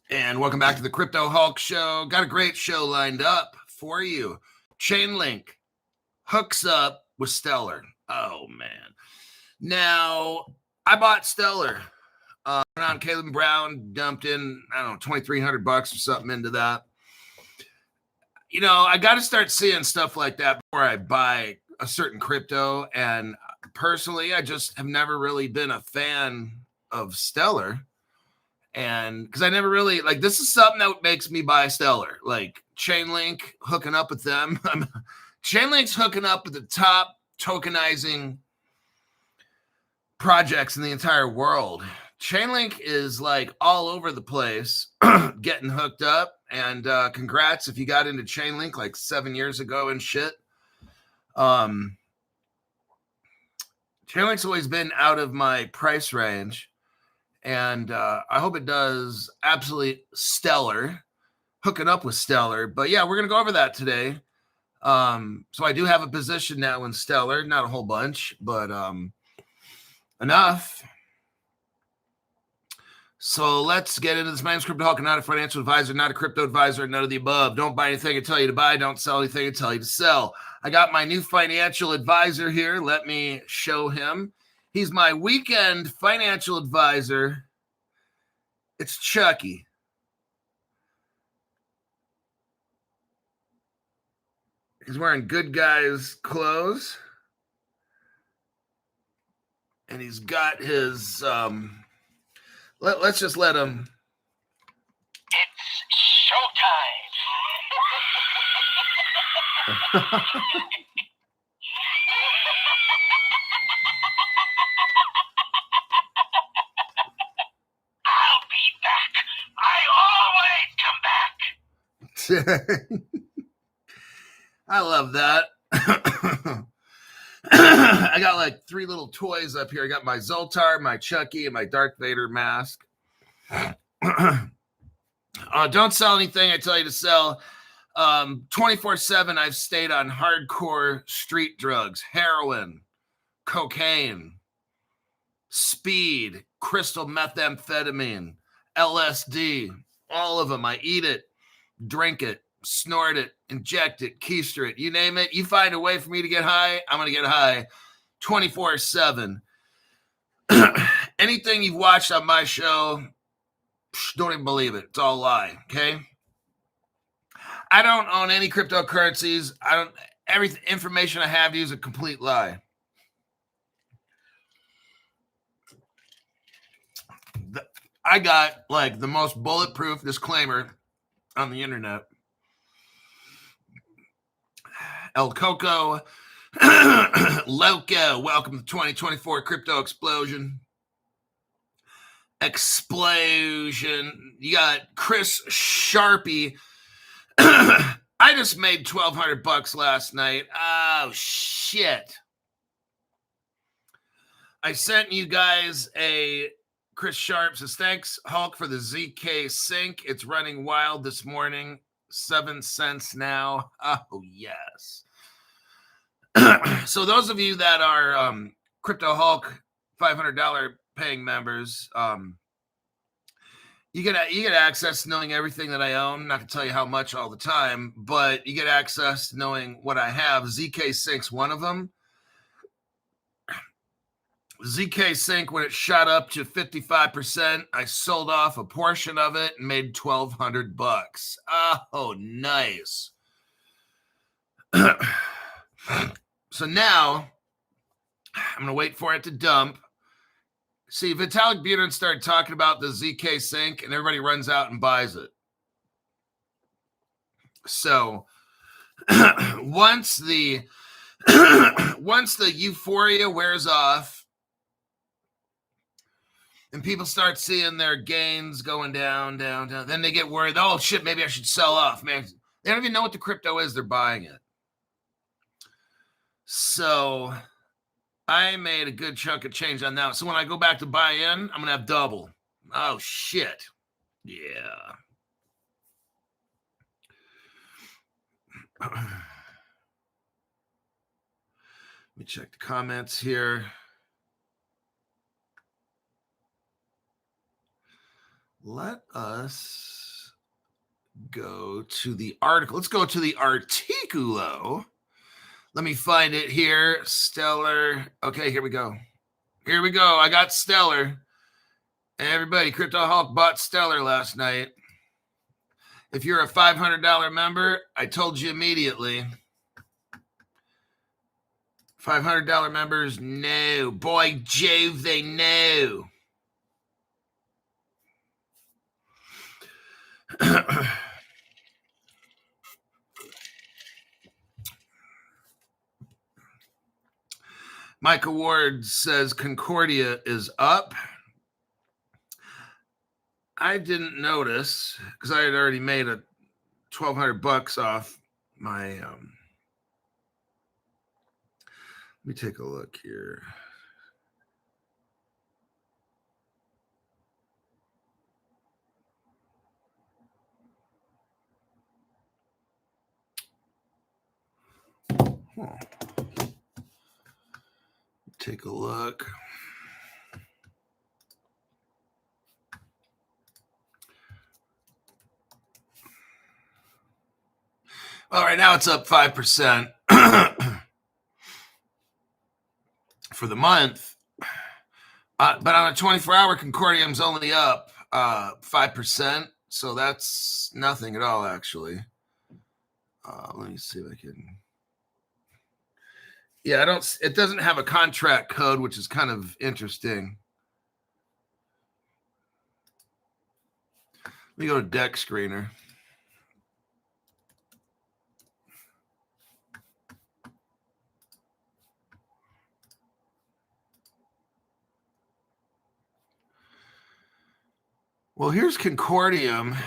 And welcome back to the Crypto Hulk Show. Got a great show lined up for you. Chainlink hooks up with Stellar. Oh, man. Now, I bought Stellar. Went on Caleb Brown, dumped in, I don't know, $2,300 or something into that. You know, I got to start seeing stuff like that before I buy a certain crypto. And personally, I just have never really been a fan of Stellar. And because I never really like, this is something that makes me buy Stellar, like Chainlink hooking up with them. Chainlink's hooking up with the top tokenizing projects in the entire world. Chainlink is like all over the place getting hooked up. And congrats if you got into Chainlink like 7 years ago and shit. Chainlink's always been out of my price range. And I hope it does absolutely stellar, hooking up with Stellar. But yeah, we're going to go over that today. So I do have a position now in Stellar, not a whole bunch, but enough. So let's get into this. My name's Crypto Hulk, not a financial advisor, not a crypto advisor, none of the above. Don't buy anything I tell you to buy. Don't sell anything I tell you to sell. I got my new financial advisor here. Let me show him. He's my weekend financial advisor. It's Chucky. He's wearing good guy's clothes. And he's got his, let's just let him. It's showtime. I'll be back. I always come back. I love that. I got like 3 little toys up here. I got my Zoltar, my Chucky, and my Darth Vader mask. Don't sell anything I tell you to sell. 24/7, I've stayed on hardcore street drugs, heroin, cocaine, speed, crystal methamphetamine, LSD, all of them. I eat it, drink it, snort it, inject it, keister it, you name it. You find a way for me to get high, I'm going to get high 24/7. Anything you've watched on my show, don't even believe it. It's all a lie, okay? I don't own any cryptocurrencies. Every information I have to use a complete lie. I got like the most bulletproof disclaimer on the internet. El Coco, Loco, welcome to 2024 Crypto Explosion. You got Chris Sharpie. I just made $1,200 last night. Oh, shit. I sent you guys Chris Sharp says, thanks, Hulk, for the ZK sync. It's running wild this morning. 7 cents now. Oh, yes. So those of you that are Crypto Hulk $500 paying members, you get access to knowing everything that I own. I'm not going to tell you how much all the time, but you get access to knowing what I have. ZK Sync's one of them. ZK Sync, when it shot up to 55%, I sold off a portion of it and made $1,200. Oh, nice. So now I'm going to wait for it to dump. See, Vitalik Buterin started talking about the ZK Sync and everybody runs out and buys it. So once the euphoria wears off and people start seeing their gains going down, then they get worried. Oh, shit, maybe I should sell off. Man, they don't even know what the crypto is. They're buying it. So I made a good chunk of change on that. So when I go back to buy in, I'm going to have double. Oh, shit. Yeah. Let me check the comments here. Let us go to the article. Let's go to the articulo. Let me find it here. Stellar. Okay, here we go. Here we go. I got Stellar. Everybody, Crypto Hulk bought Stellar last night. If you're a $500 member, I told you immediately. $500 members, no. Boy, Jove, they know. Michael Ward says Concordia is up. I didn't notice because I had already made a $1,200 off my. Let me take a look here. Take a look. Well, right now it's up 5% for the month. But on a 24-hour, Concordium's only up 5%. So that's nothing at all, actually. Let me see if I can. Yeah, it doesn't have a contract code, which is kind of interesting. Let me go to Deck Screener. Well, here's Concordium.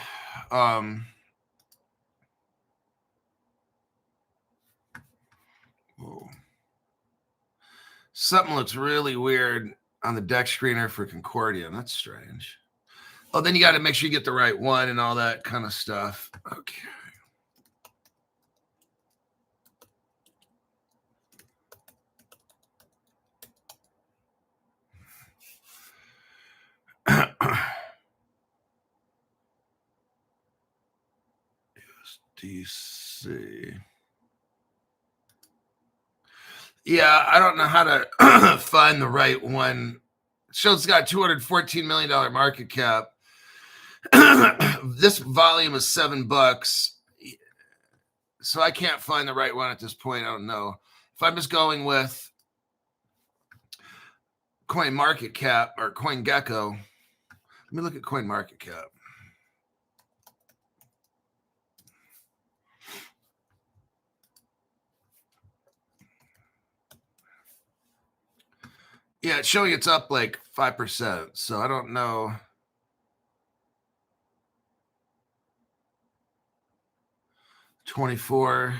Something looks really weird on the Deck Screener for Concordium. That's strange. Oh, then you got to make sure you get the right one and all that kind of stuff. Okay. SDC. Yeah, I don't know how to find the right one. It shows it's got $214 million market cap. This volume is $7. So I can't find the right one at this point. I don't know. If I'm just going with Coin Market Cap or Coin Gecko, let me look at Coin Market Cap. Yeah, it's showing it's up like 5%. So I don't know. $24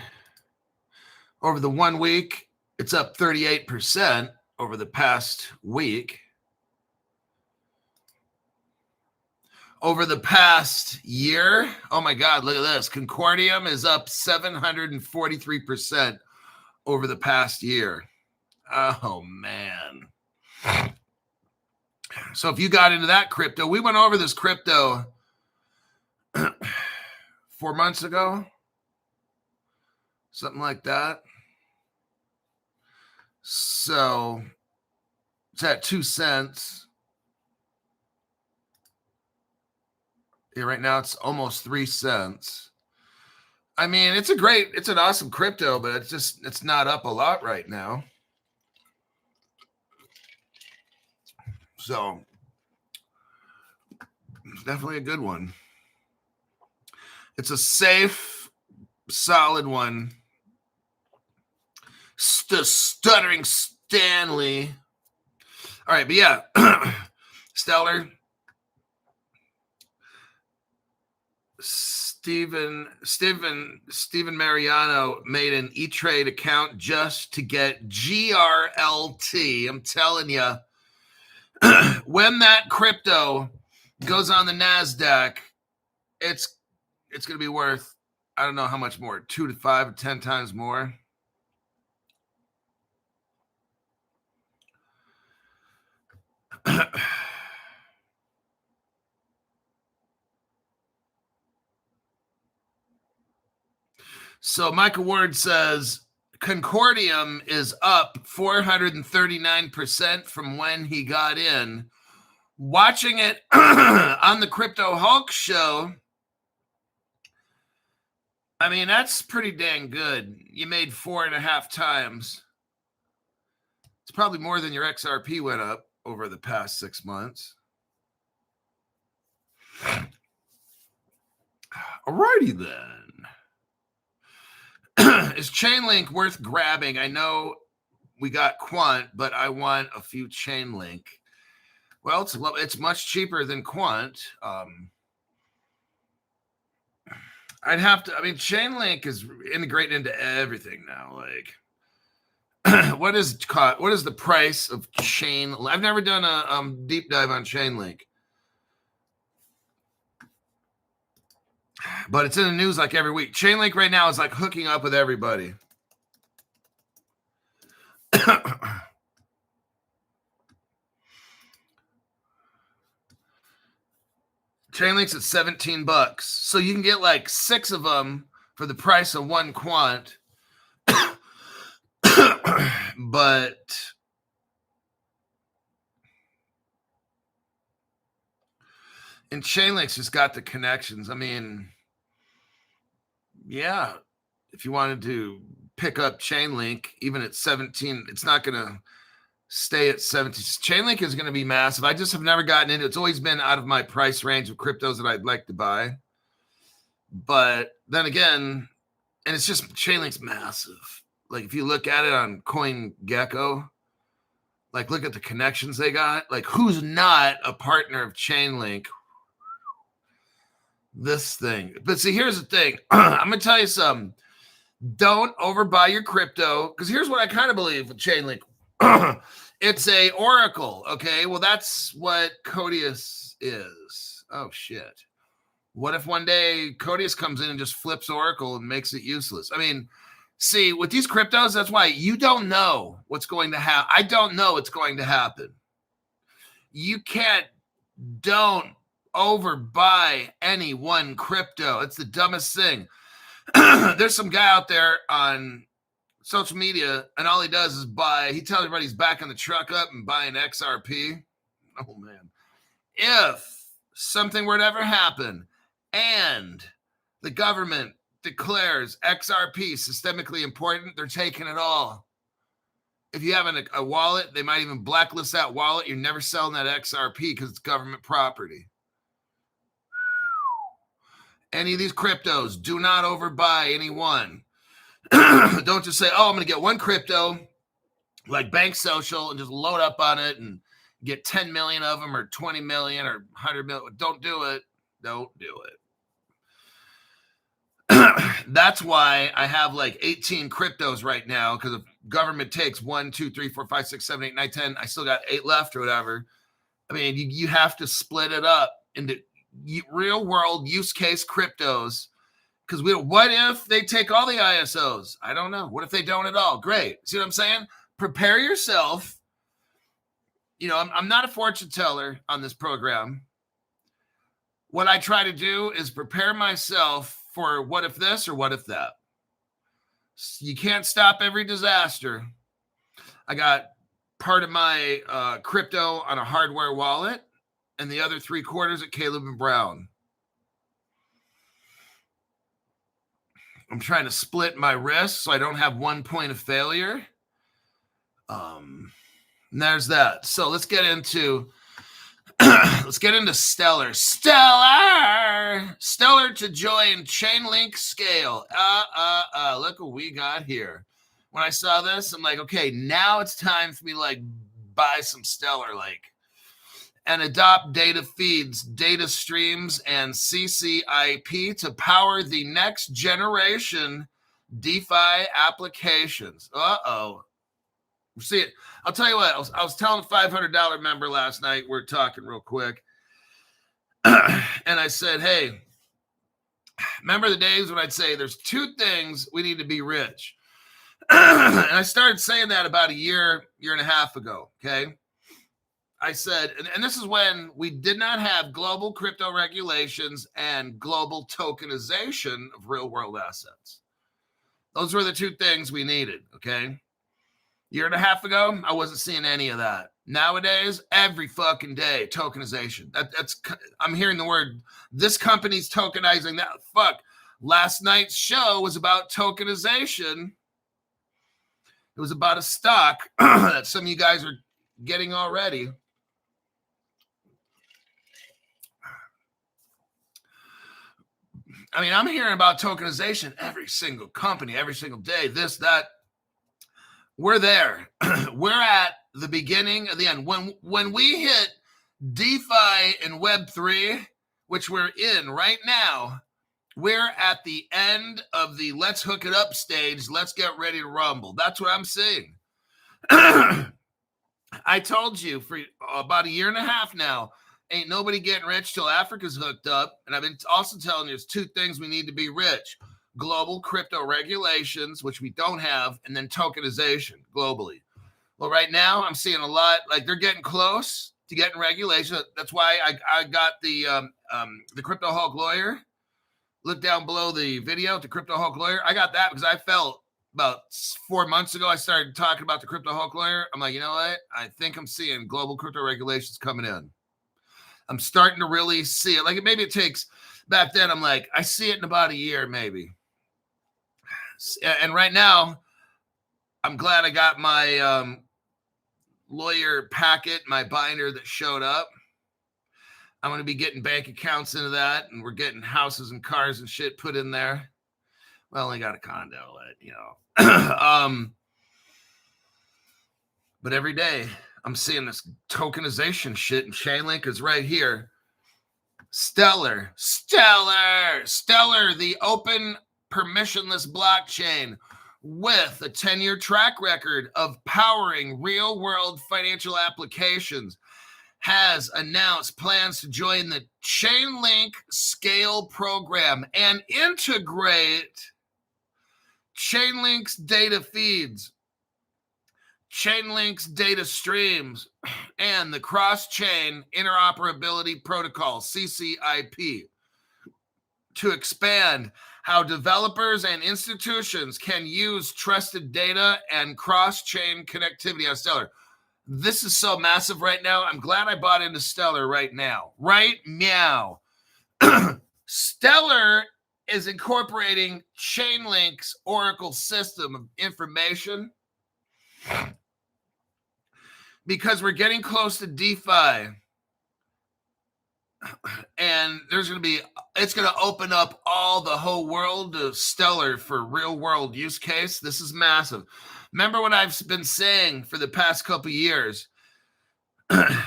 over the 1 week. It's up 38% over the past week. Over the past year, oh my God, look at this. Concordium is up 743% over the past year. Oh, man. So if you got into that crypto, we went over this crypto 4 months ago, something like that. So it's at 2 cents. Yeah, right now it's almost 3 cents. I mean, it's an awesome crypto, but it's not up a lot right now. So it's definitely a good one. It's a safe, solid one. Stuttering Stanley. All right, but yeah, Stellar. Steven Mariano made an E-Trade account just to get GRLT. I'm telling you, when that crypto goes on the NASDAQ, it's going to be worth, I don't know how much more, 2 to 5 or 10 times more. So Michael Ward says Concordium is up 439% from when he got in. Watching it on the Crypto Hulk show, I mean, that's pretty dang good. You made 4.5 times. It's probably more than your XRP went up over the past 6 months. Alrighty then. Is CHAINLINK worth grabbing? I know we got Quant, but I want a few CHAINLINK. Well, it's much cheaper than Quant. I'd have to. I mean, CHAINLINK is integrated into everything now. Like, what is the price of Chain? I've never done a deep dive on CHAINLINK, but it's in the news like every week. CHAINLINK right now is like hooking up with everybody. CHAINLINK's at $17, so you can get like 6 of them for the price of one Quant. But and CHAINLINK's just got the connections. I mean, yeah, if you wanted to pick up CHAINLINK, even at 17, it's not going to stay at 17. CHAINLINK is going to be massive. I just have never gotten into it. It's always been out of my price range of cryptos that I'd like to buy. But then again, and it's just CHAINLINK's massive. Like if you look at it on CoinGecko, like look at the connections they got. Like who's not a partner of CHAINLINK? This thing. But see, here's the thing. I'm going to tell you something. Don't overbuy your crypto, because here's what I kind of believe with CHAINLINK. It's a oracle, okay? Well, that's what Codius is. Oh, shit. What if one day Codius comes in and just flips oracle and makes it useless? I mean, see, with these cryptos, that's why you don't know what's going to happen. I don't know what's going to happen. Don't overbuy any one crypto. It's the dumbest thing. There's some guy out there on social media, and all he does is buy. He tells everybody he's backing the truck up and buying XRP. Oh, man. If something were to ever happen and the government declares XRP systemically important, they're taking it all. If you have a wallet, they might even blacklist that wallet. You're never selling that XRP because it's government property. Any of these cryptos, do not overbuy any one. Don't just say, oh, I'm going to get one crypto like Bank Social and just load up on it and get 10 million of them or 20 million or 100 million. Don't do it. Don't do it. That's why I have like 18 cryptos right now, because if government takes 1, 2, 3, 4, 5, 6, 7, 8, 9, 10, I still got 8 left or whatever. I mean, you have to split it up into real world use case cryptos. Because what if they take all the ISOs? I don't know. What if they don't at all? Great. See what I'm saying? Prepare yourself. You know, I'm not a fortune teller on this program. What I try to do is prepare myself for what if this or what if that. You can't stop every disaster. I got part of my crypto on a hardware wallet and the other 3/4 at Caleb and Brown. I'm trying to split my risk so I don't have one point of failure. And there's that. So let's get into Stellar. Stellar to join CHAINLINK scale. Look what we got here. When I saw this, I'm like, okay, now it's time for me to like buy some Stellar, like, and adopt data feeds, data streams, and CCIP to power the next generation DeFi applications. See it. I'll tell you what, I was telling a $500 member last night, we're talking real quick, and I said, hey, remember the days when I'd say there's 2 things we need to be rich? And I started saying that about a year and a half ago, okay? I said, and this is when we did not have global crypto regulations and global tokenization of real world assets. Those were the two things we needed, okay? Year and a half ago, I wasn't seeing any of that. Nowadays, every fucking day, tokenization. I'm hearing the word, this company's tokenizing that. Fuck. Last night's show was about tokenization. It was about a stock that some of you guys are getting already. I mean, I'm hearing about tokenization every single company, every single day, this, that. We're there. We're at the beginning of the end. When we hit DeFi and Web3, which we're in right now, we're at the end of the let's hook it up stage. Let's get ready to rumble. That's what I'm seeing. I told you for about a year and a half now, ain't nobody getting rich till Africa's hooked up. And I've been also telling you there's two things we need to be rich. Global crypto regulations, which we don't have, and then tokenization globally. Well, right now I'm seeing a lot, like they're getting close to getting regulation. That's why I got the Crypto Hulk lawyer. Look down below the video, the Crypto Hulk lawyer. I got that because I felt about 4 months ago, I started talking about the Crypto Hulk lawyer. I'm like, you know what? I think I'm seeing global crypto regulations coming in. I'm starting to really see it. Like maybe it takes, back then I'm like, I see it in about a year, maybe. And right now, I'm glad I got my lawyer packet, my binder that showed up. I'm going to be getting bank accounts into that, and we're getting houses and cars and shit put in there. Well, I only got a condo, you know. But every day, I'm seeing this tokenization shit, and Chainlink is right here. Stellar, the open permissionless blockchain with a 10-year track record of powering real-world financial applications, has announced plans to join the CHAINLINK Scale program and integrate CHAINLINK's data feeds, CHAINLINK's data streams, and the cross-chain interoperability protocol, CCIP, to expand how developers and institutions can use trusted data and cross-chain connectivity on Stellar. This is so massive right now. I'm glad I bought into Stellar right now. Right now. Stellar is incorporating CHAINLINK's Oracle system of information because we're getting close to DeFi. And there's going to be, it's going to open up the whole world of Stellar for real world use case. This is massive. Remember what I've been saying for the past couple of years,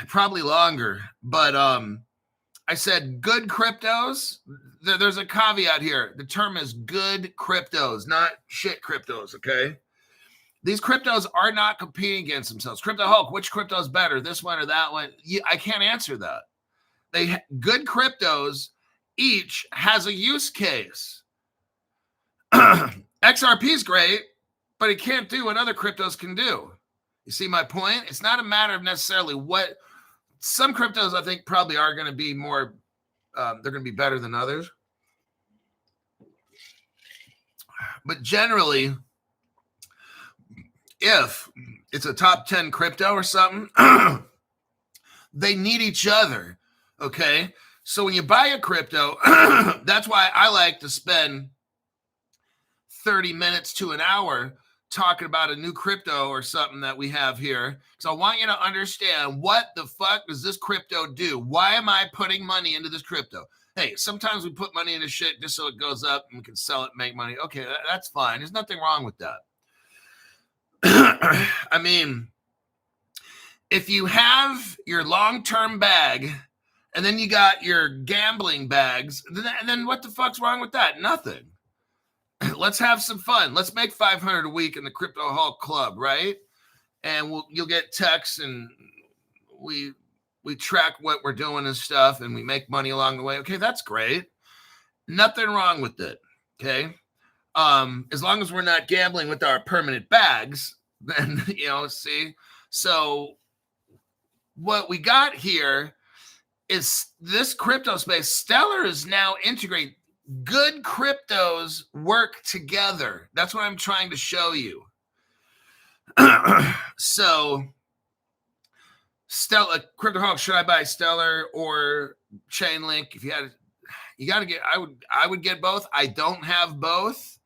probably longer, but I said good cryptos. There's a caveat here. The term is good cryptos, not shit cryptos, okay? These cryptos are not competing against themselves. Crypto Hulk, which crypto is better, this one or that one? I can't answer that. Good cryptos each has a use case. XRP is great, but it can't do what other cryptos can do. You see my point? It's not a matter of necessarily what some cryptos I think probably are going to be more, they're going to be better than others. But generally, if it's a top 10 crypto or something, they need each other. Okay, so when you buy a crypto, that's why I like to spend 30 minutes to an hour talking about a new crypto or something that we have here. So I want you to understand, what the fuck does this crypto do? Why am I putting money into this crypto? Hey, sometimes we put money into shit just so it goes up and we can sell it and make money. Okay, that's fine. There's nothing wrong with that. I mean, if you have your long-term bag and then you got your gambling bags, and then what the fuck's wrong with that? Nothing. Let's have some fun. Let's make $500 a week in the Crypto Hulk Club, right? And you'll get texts, and we track what we're doing and stuff, and we make money along the way. Okay, that's great. Nothing wrong with it. Okay, as long as we're not gambling with our permanent bags, then see. So what we got here is this crypto space. Stellar is now integrating. Good cryptos work together. That's what I'm trying to show you. So, Stellar, CryptoHawk, should I buy Stellar or Chainlink? If you had, you got to get. I would get both. I don't have both.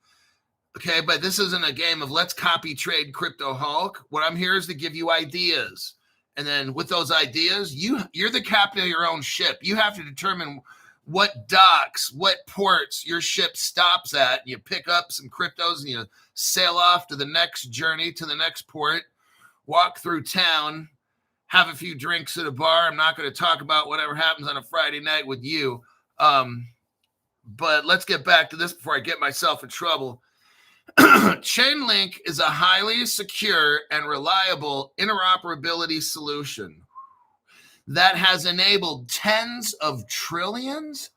Okay, but this isn't a game of let's copy trade CryptoHawk. What I'm here is to give you ideas, and then with those ideas, you're the captain of your own ship. You have to determine what docks, what ports your ship stops at. You pick up some cryptos and you sail off to the next journey, to the next port, walk through town, have a few drinks at a bar. I'm not going to talk about whatever happens on a Friday night with you. But let's get back to this before I get myself in trouble. Chainlink is a highly secure and reliable interoperability solution that has enabled tens of trillions,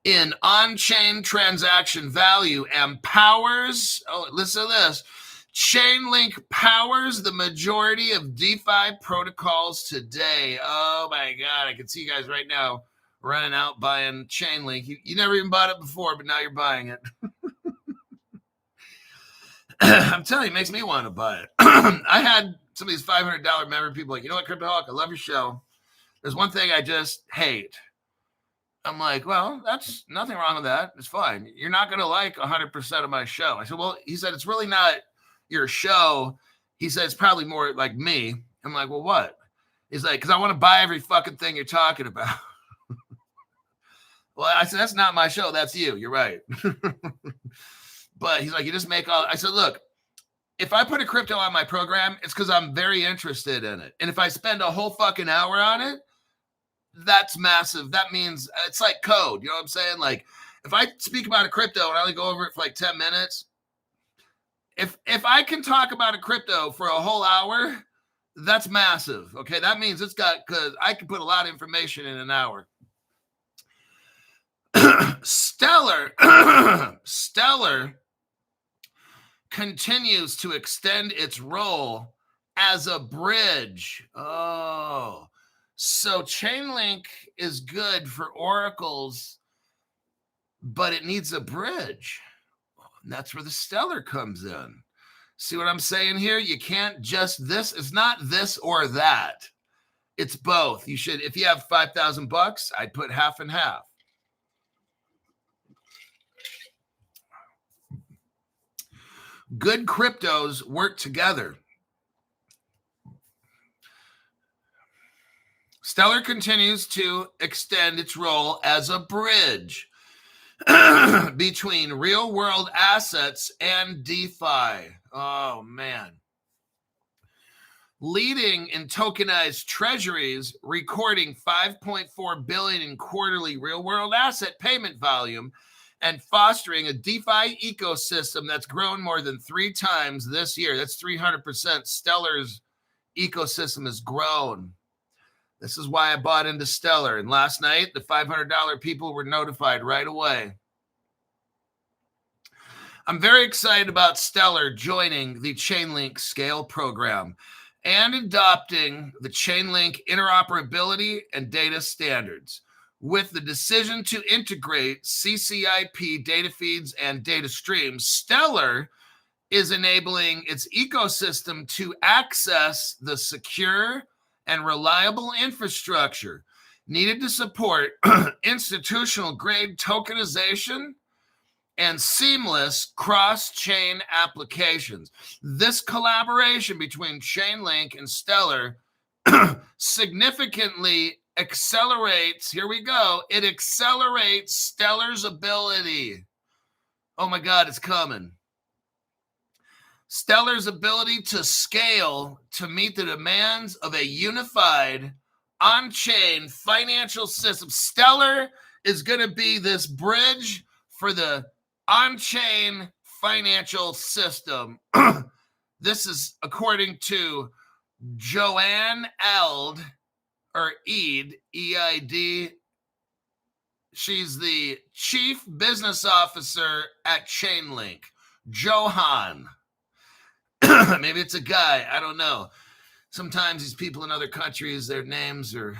in on-chain transaction value and powers, listen to this, Chainlink powers the majority of DeFi protocols today. Oh my God, I can see you guys right now running out buying Chainlink. You never even bought it before, but now you're buying it. I'm telling you, it makes me want to buy it. I had some of these $500 member people like, you know what, CryptoHawk, I love your show. There's one thing I just hate. I'm like, well, that's nothing wrong with that. It's fine. You're not going to like 100% of my show. I said, well, he said, it's really not your show. He said, it's probably more like me. I'm like, well, what? He's like, because I want to buy every fucking thing you're talking about. Well, I said, that's not my show. That's you. You're right. But he's like, you just make all. I said, look, if I put a crypto on my program, it's because I'm very interested in it. And if I spend a whole fucking hour on it, that's massive. That means it's like code. You know what I'm saying? Like, if I speak about a crypto and I only go over it for like 10 minutes, if I can talk about a crypto for a whole hour, that's massive. Okay, that means it's got, because I can put a lot of information in an hour. Stellar continues to extend its role as a bridge. Oh, so Chainlink is good for oracles, but it needs a bridge. And that's where the Stellar comes in. See what I'm saying here? You can't just this. It's not this or that. It's both. You should, if you have $5,000, I'd put half and half. Good cryptos work together. Stellar continues to extend its role as a bridge between real-world assets and DeFi. Oh, man. Leading in tokenized treasuries, recording $5.4 billion in quarterly real-world asset payment volume, and fostering a DeFi ecosystem that's grown more than 3 times this year. That's 300%. Stellar's ecosystem has grown. This is why I bought into Stellar. And last night, the $500 people were notified right away. I'm very excited about Stellar joining the Chainlink Scale program and adopting the Chainlink interoperability and data standards. With the decision to integrate CCIP data feeds and data streams, Stellar is enabling its ecosystem to access the secure and reliable infrastructure needed to support institutional grade tokenization and seamless cross-chain applications. This collaboration between Chainlink and Stellar significantly accelerates, here we go, it accelerates Stellar's ability. Oh my God, it's coming. Stellar's ability to scale to meet the demands of a unified on-chain financial system. Stellar is going to be this bridge for the on-chain financial system. This is according to Joanne Eld, or Eid, E-I-D. She's the chief business officer at Chainlink. Johan. Maybe it's a guy. I don't know. Sometimes these people in other countries, their names are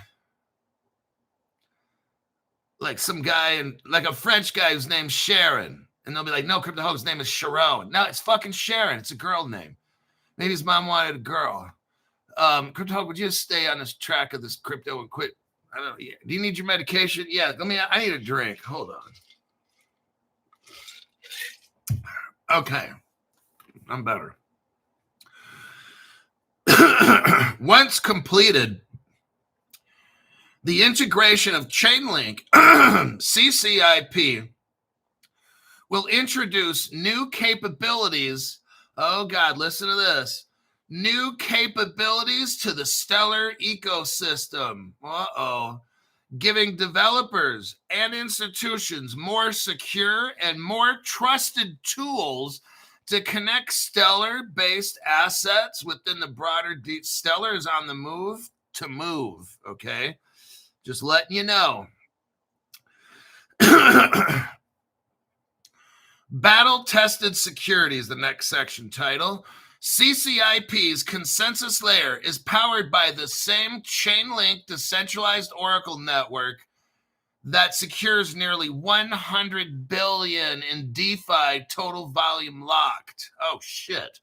like some guy and like a French guy whose name's Sharon. And they'll be like, no, Crypto-Hulk's name is Sharon. No, it's fucking Sharon. It's a girl name. Maybe his mom wanted a girl. Crypto-Hulk, would you just stay on this track of this crypto and quit? I don't know. Yeah. Do you need your medication? Yeah, I need a drink. Hold on. Okay. I'm better. Once completed, the integration of CHAINLINK, CCIP, will introduce new capabilities. Oh, God, listen to this. New capabilities to the Stellar ecosystem. Giving developers and institutions more secure and more trusted tools to connect Stellar-based assets within the broader Stellar is on the move to move, okay? Just letting you know. Battle-tested security is the next section title. CCIP's consensus layer is powered by the same CHAINLINK decentralized Oracle network that secures nearly 100 billion in DeFi total volume locked. Oh, shit.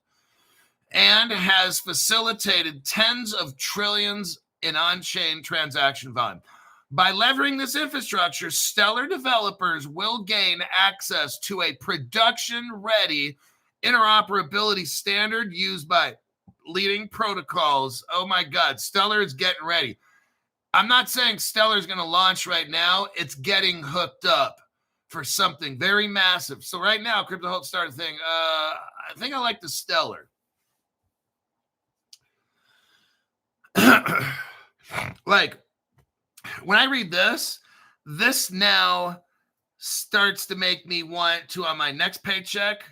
And has facilitated tens of trillions in on-chain transaction volume. By leveraging this infrastructure, Stellar developers will gain access to a production-ready interoperability standard used by leading protocols. Oh my God, Stellar is getting ready. I'm not saying Stellar is going to launch right now. It's getting hooked up for something very massive. So right now, Crypto-Hulk started thinking, I think I like the Stellar. Like, when I read this now starts to make me want to, on my next paycheck,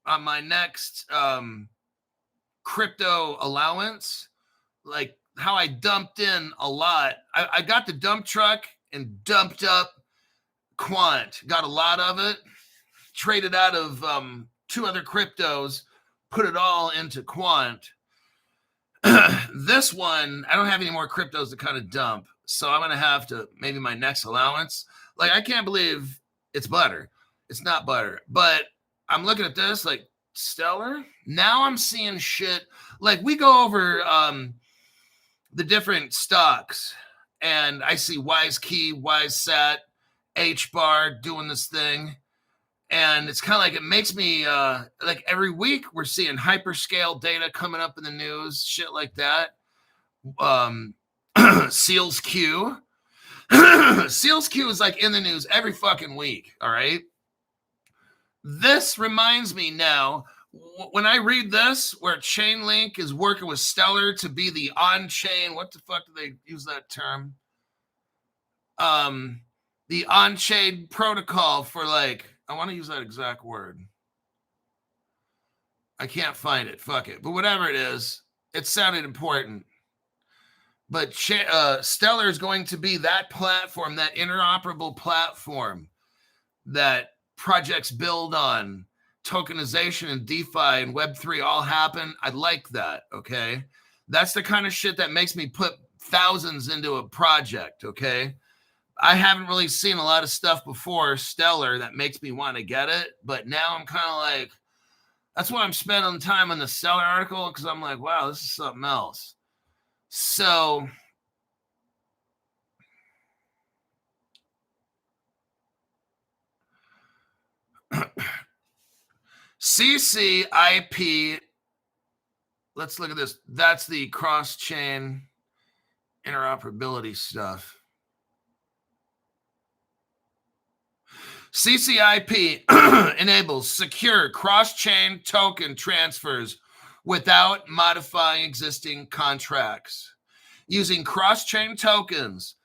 on my next crypto allowance, like how I dumped in a lot. I got the dump truck and dumped up Quant, got a lot of it, traded out of 2 other cryptos, put it all into Quant. This one, I don't have any more cryptos to kind of dump. So I'm going to have to, maybe my next allowance. Like, I can't believe it's butter. It's not butter. But I'm looking at this, like, Stellar. Now I'm seeing shit. Like, we go over the different stocks, and I see WiseKey, WiseSat, HBAR doing this thing. And it's kind of like, it makes me, like, every week we're seeing hyperscale data coming up in the news, shit like that. Seals Q. Seals Q is like in the news every fucking week, all right? This reminds me now, when I read this, where CHAINLINK is working with Stellar to be the on-chain, what the fuck do they use that term? The on-chain protocol for, like, I want to use that exact word. I can't find it, fuck it. But whatever it is, it sounded important. But Stellar is going to be that platform, that interoperable platform that projects build on. Tokenization and DeFi and Web3 all happen. I like that, okay? That's the kind of shit that makes me put thousands into a project, okay? I haven't really seen a lot of stuff before Stellar that makes me want to get it, but now I'm kind of like, that's why I'm spending time on the Stellar article, because I'm like, wow, this is something else. So CCIP, let's look at this. That's the cross-chain interoperability stuff. CCIP enables secure cross-chain token transfers without modifying existing contracts. Using cross-chain tokens,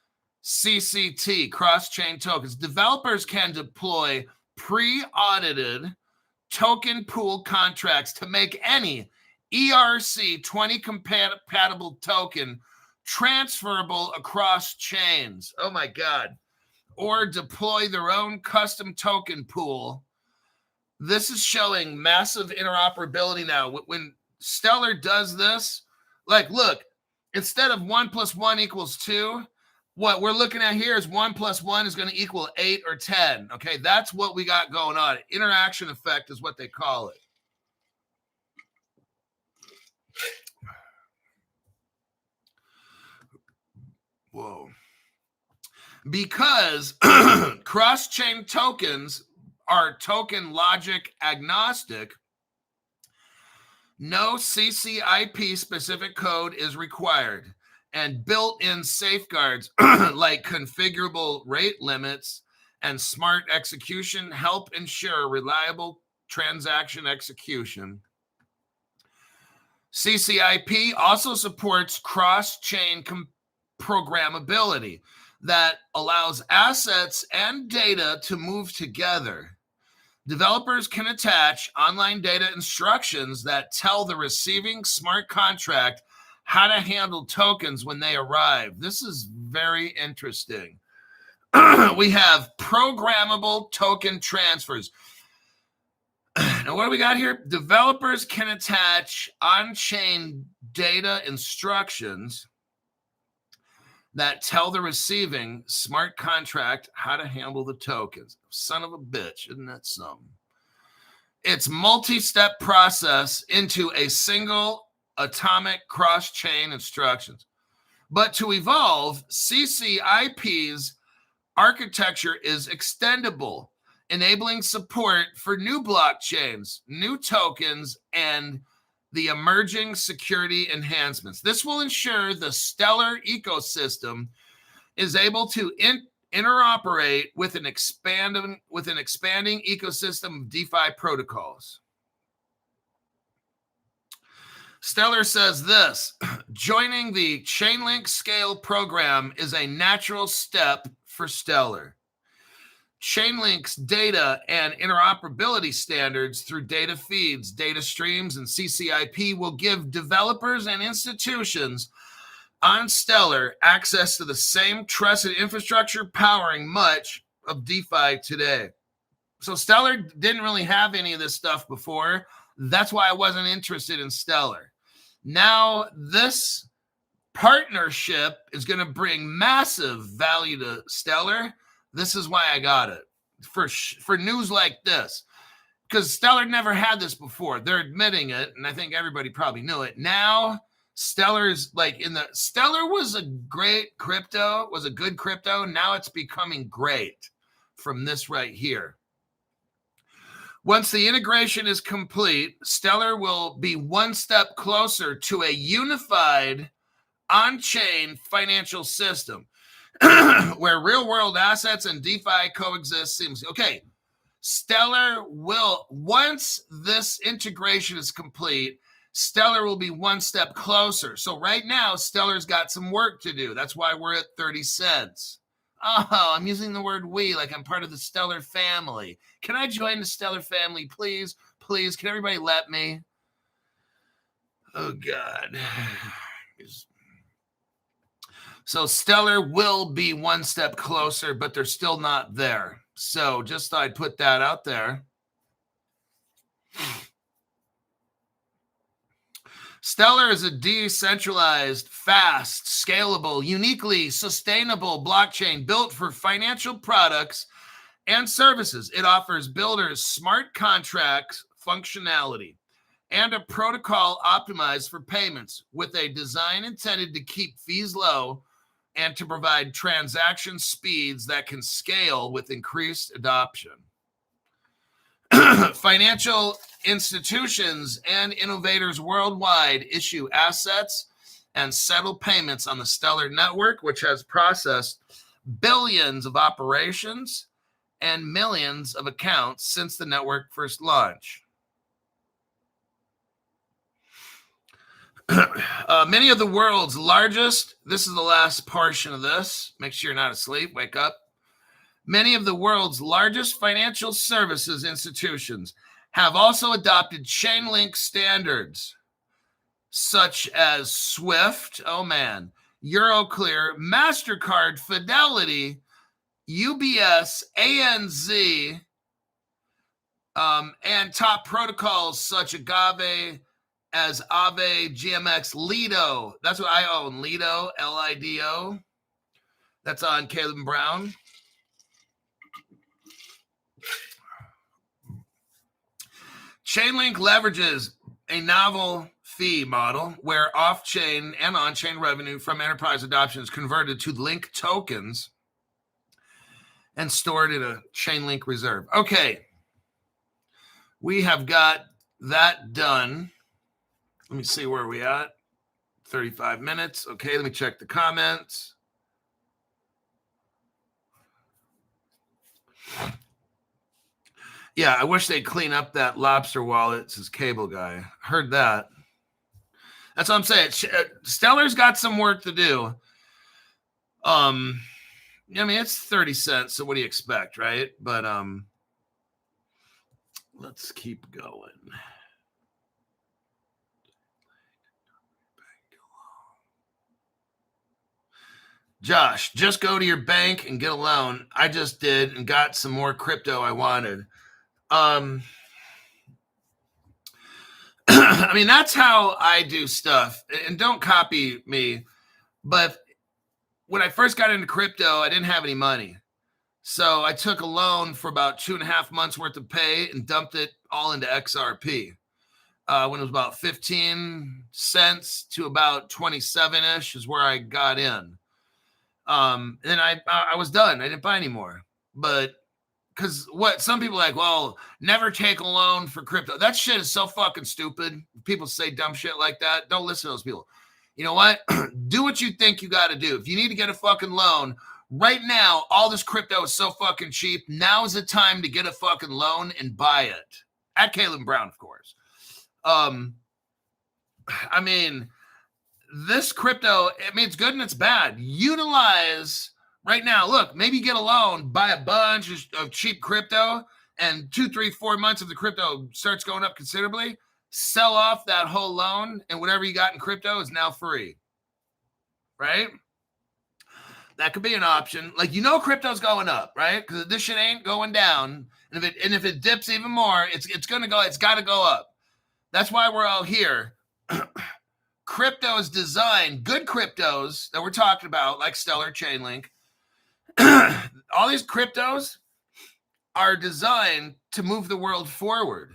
CCT, cross-chain tokens, developers can deploy pre-audited token pool contracts to make any ERC20 compatible token transferable across chains. Oh my God. Or deploy their own custom token pool. This is showing massive interoperability now. When Stellar does this, like, look, instead of 1 + 1 = 2, what we're looking at here is 1 + 1 is going to equal 8 or 10. Okay, that's what we got going on. Interaction effect is what they call it. Whoa. Because cross-chain tokens are token logic agnostic, no CCIP specific code is required, and built-in safeguards like configurable rate limits and smart execution help ensure reliable transaction execution. CCIP also supports cross-chain programmability that allows assets and data to move together. Developers can attach online data instructions that tell the receiving smart contract how to handle tokens when they arrive. This is very interesting. We have programmable token transfers. Now, what do we got here? Developers can attach on-chain data instructions that tell the receiving smart contract how to handle the tokens. Son of a bitch, isn't that something? It's multi-step process into a single atomic cross-chain instructions. But to evolve, CCIP's architecture is extendable, enabling support for new blockchains, new tokens, and the emerging security enhancements. This will ensure the Stellar ecosystem is able to interoperate with an expanding ecosystem of DeFi protocols. Stellar says this: joining the Chainlink Scale program is a natural step for Stellar. Chainlink's data and interoperability standards through data feeds, data streams, and CCIP will give developers and institutions on Stellar access to the same trusted infrastructure powering much of DeFi today. So Stellar didn't really have any of this stuff before. That's why I wasn't interested in Stellar. Now this partnership is going to bring massive value to Stellar. This is why I got it for news like this, because Stellar never had this before. They're admitting it, and I think everybody probably knew it. Now Stellar's like Stellar was a great crypto, was a good crypto. Now it's becoming great from this right here. Once the integration is complete, Stellar will be one step closer to a unified on-chain financial system where real-world assets and DeFi coexist seamlessly. Okay, Stellar will, once this integration is complete, Stellar will be one step closer. So right now, Stellar's got some work to do. That's why we're at 30 cents. Oh, I'm using the word we like I'm part of the Stellar family. Can I join the Stellar family, please? Please, can everybody let me? Oh, God. So Stellar will be one step closer, but they're still not there. So just thought I'd put that out there. Stellar is a decentralized, fast, scalable, uniquely sustainable blockchain built for financial products and services. It offers builders smart contracts functionality and a protocol optimized for payments with a design intended to keep fees low and to provide transaction speeds that can scale with increased adoption. Financial institutions and innovators worldwide issue assets and settle payments on the Stellar network, which has processed billions of operations and millions of accounts since the network first launched. Many of the world's largest, this is the last portion of this, make sure you're not asleep, wake up. Many of the world's largest financial services institutions have also adopted Chainlink standards, such as SWIFT, oh man, Euroclear, MasterCard, Fidelity, UBS, ANZ, and top protocols such as Aave, GMX, Lido. That's what I own, Lido, Lido. That's on Caleb Brown. CHAINLINK leverages a novel fee model where off-chain and on-chain revenue from enterprise adoption is converted to Link tokens and stored in a CHAINLINK reserve. Okay. We have got that done. Let me see where we at. 35 minutes. Okay, let me check the comments. Yeah, I wish they'd clean up that lobster wallet, says Cable Guy. Heard that. That's what I'm saying. Stellar's got some work to do. I mean, it's 30 cents, so what do you expect, right? But let's keep going. Josh, just go to your bank and get a loan. I just did and got some more crypto I wanted. I mean, that's how I do stuff. And don't copy me. But when I first got into crypto, I didn't have any money. So I took a loan for about 2.5 months worth of pay and dumped it all into XRP. When it was about 15 cents to about 27-ish is where I got in. And then I was done. I didn't buy anymore. But because what some people are like, well, never take a loan for crypto. That shit is so fucking stupid. People say dumb shit like that. Don't listen to those people. You know what? Do what you think you got to do. If you need to get a fucking loan, right now, all this crypto is so fucking cheap. Now is the time to get a fucking loan and buy it. At Caleb Brown, of course. I mean, this crypto, I mean, it's good and it's bad. Utilize right now. Look, maybe get a loan, buy a bunch of cheap crypto, and 2, 3, 4 months if the crypto starts going up considerably, sell off that whole loan, and whatever you ip in crypto is now free. Right? That could be an option. Like, you know, crypto's going up, right? Because this shit ain't going down. And if it dips even more, it's gonna go. It's got to go up. That's why we're all here. Crypto is designed. Good cryptos that we're talking about, like Stellar, CHAINLINK. All these cryptos are designed to move the world forward.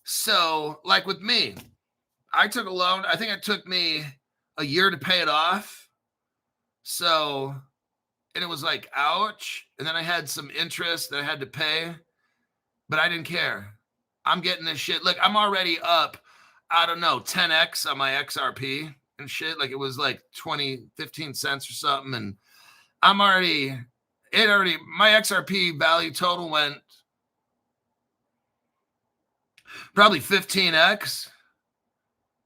So, like with me, I took a loan. I think it took me a year to pay it off. So, and it was like, ouch. And then I had some interest that I had to pay, but I didn't care. I'm getting this shit. Look, I'm already up, I don't know, 10x on my XRP and shit. Like it was like 15 cents or something. And I'm my XRP value total went probably 15x.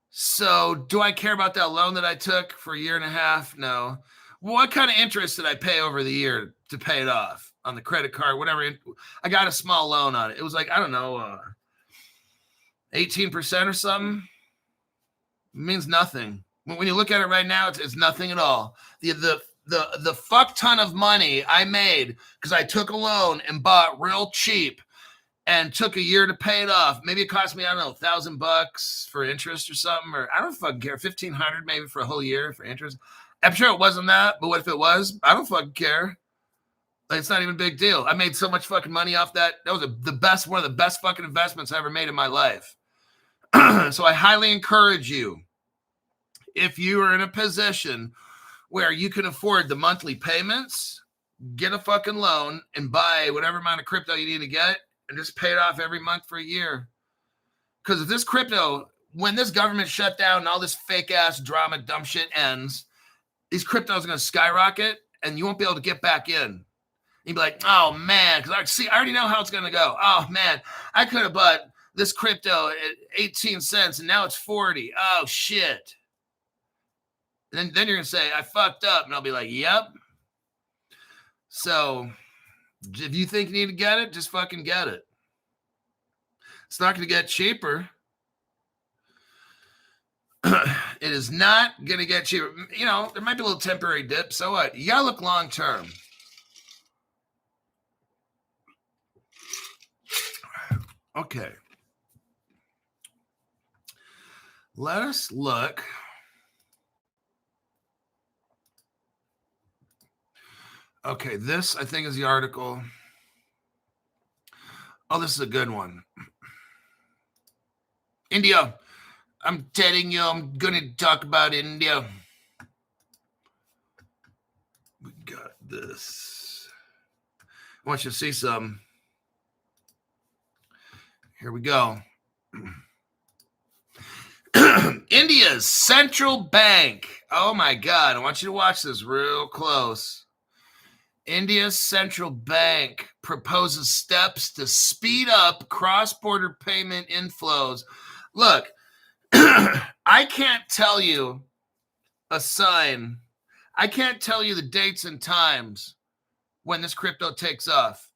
So do I care about that loan that I took for a year and a half? No. What kind of interest did I pay over the year to pay it off on the credit card? Whatever. I got a small loan on it. It was like, I don't know, 18% or something. It means nothing. When you look at it right now, it's nothing at all. The fuck ton of money I made because I took a loan and bought real cheap and took a year to pay it off. Maybe it cost me, I don't know, $1,000 for interest or something, or I don't fucking care, $1,500 maybe for a whole year for interest. I'm sure it wasn't that, but what if it was? I don't fucking care. Like, it's not even a big deal. I made so much fucking money off that. That was one of the best fucking investments I ever made in my life. So I highly encourage you, if you are in a position where you can afford the monthly payments, get a fucking loan and buy whatever amount of crypto you need to get and just pay it off every month for a year. Because if this crypto, when this government shutdown and all this fake ass drama, dumb shit ends, these cryptos are going to skyrocket and you won't be able to get back in. You'd be like, oh man, because I already know how it's going to go. Oh man, I could have bought this crypto at 18 cents and now it's 40. Oh shit. And then you're going to say, I fucked up. And I'll be like, yep. So if you think you need to get it, just fucking get it. It's not going to get cheaper. It is not going to get cheaper. You know, there might be a little temporary dip. So what? You got to look long term. Okay. Let us look. Okay, this I think is the article. Oh, this is a good one. India. I'm telling you, I'm going to talk about India. We got this. I want you to see some. Here we go. India's central bank. Oh my God. I want you to watch this real close. India's central bank proposes steps to speed up cross-border payment inflows. Look, I can't tell you a sign. I can't tell you the dates and times when this crypto takes off.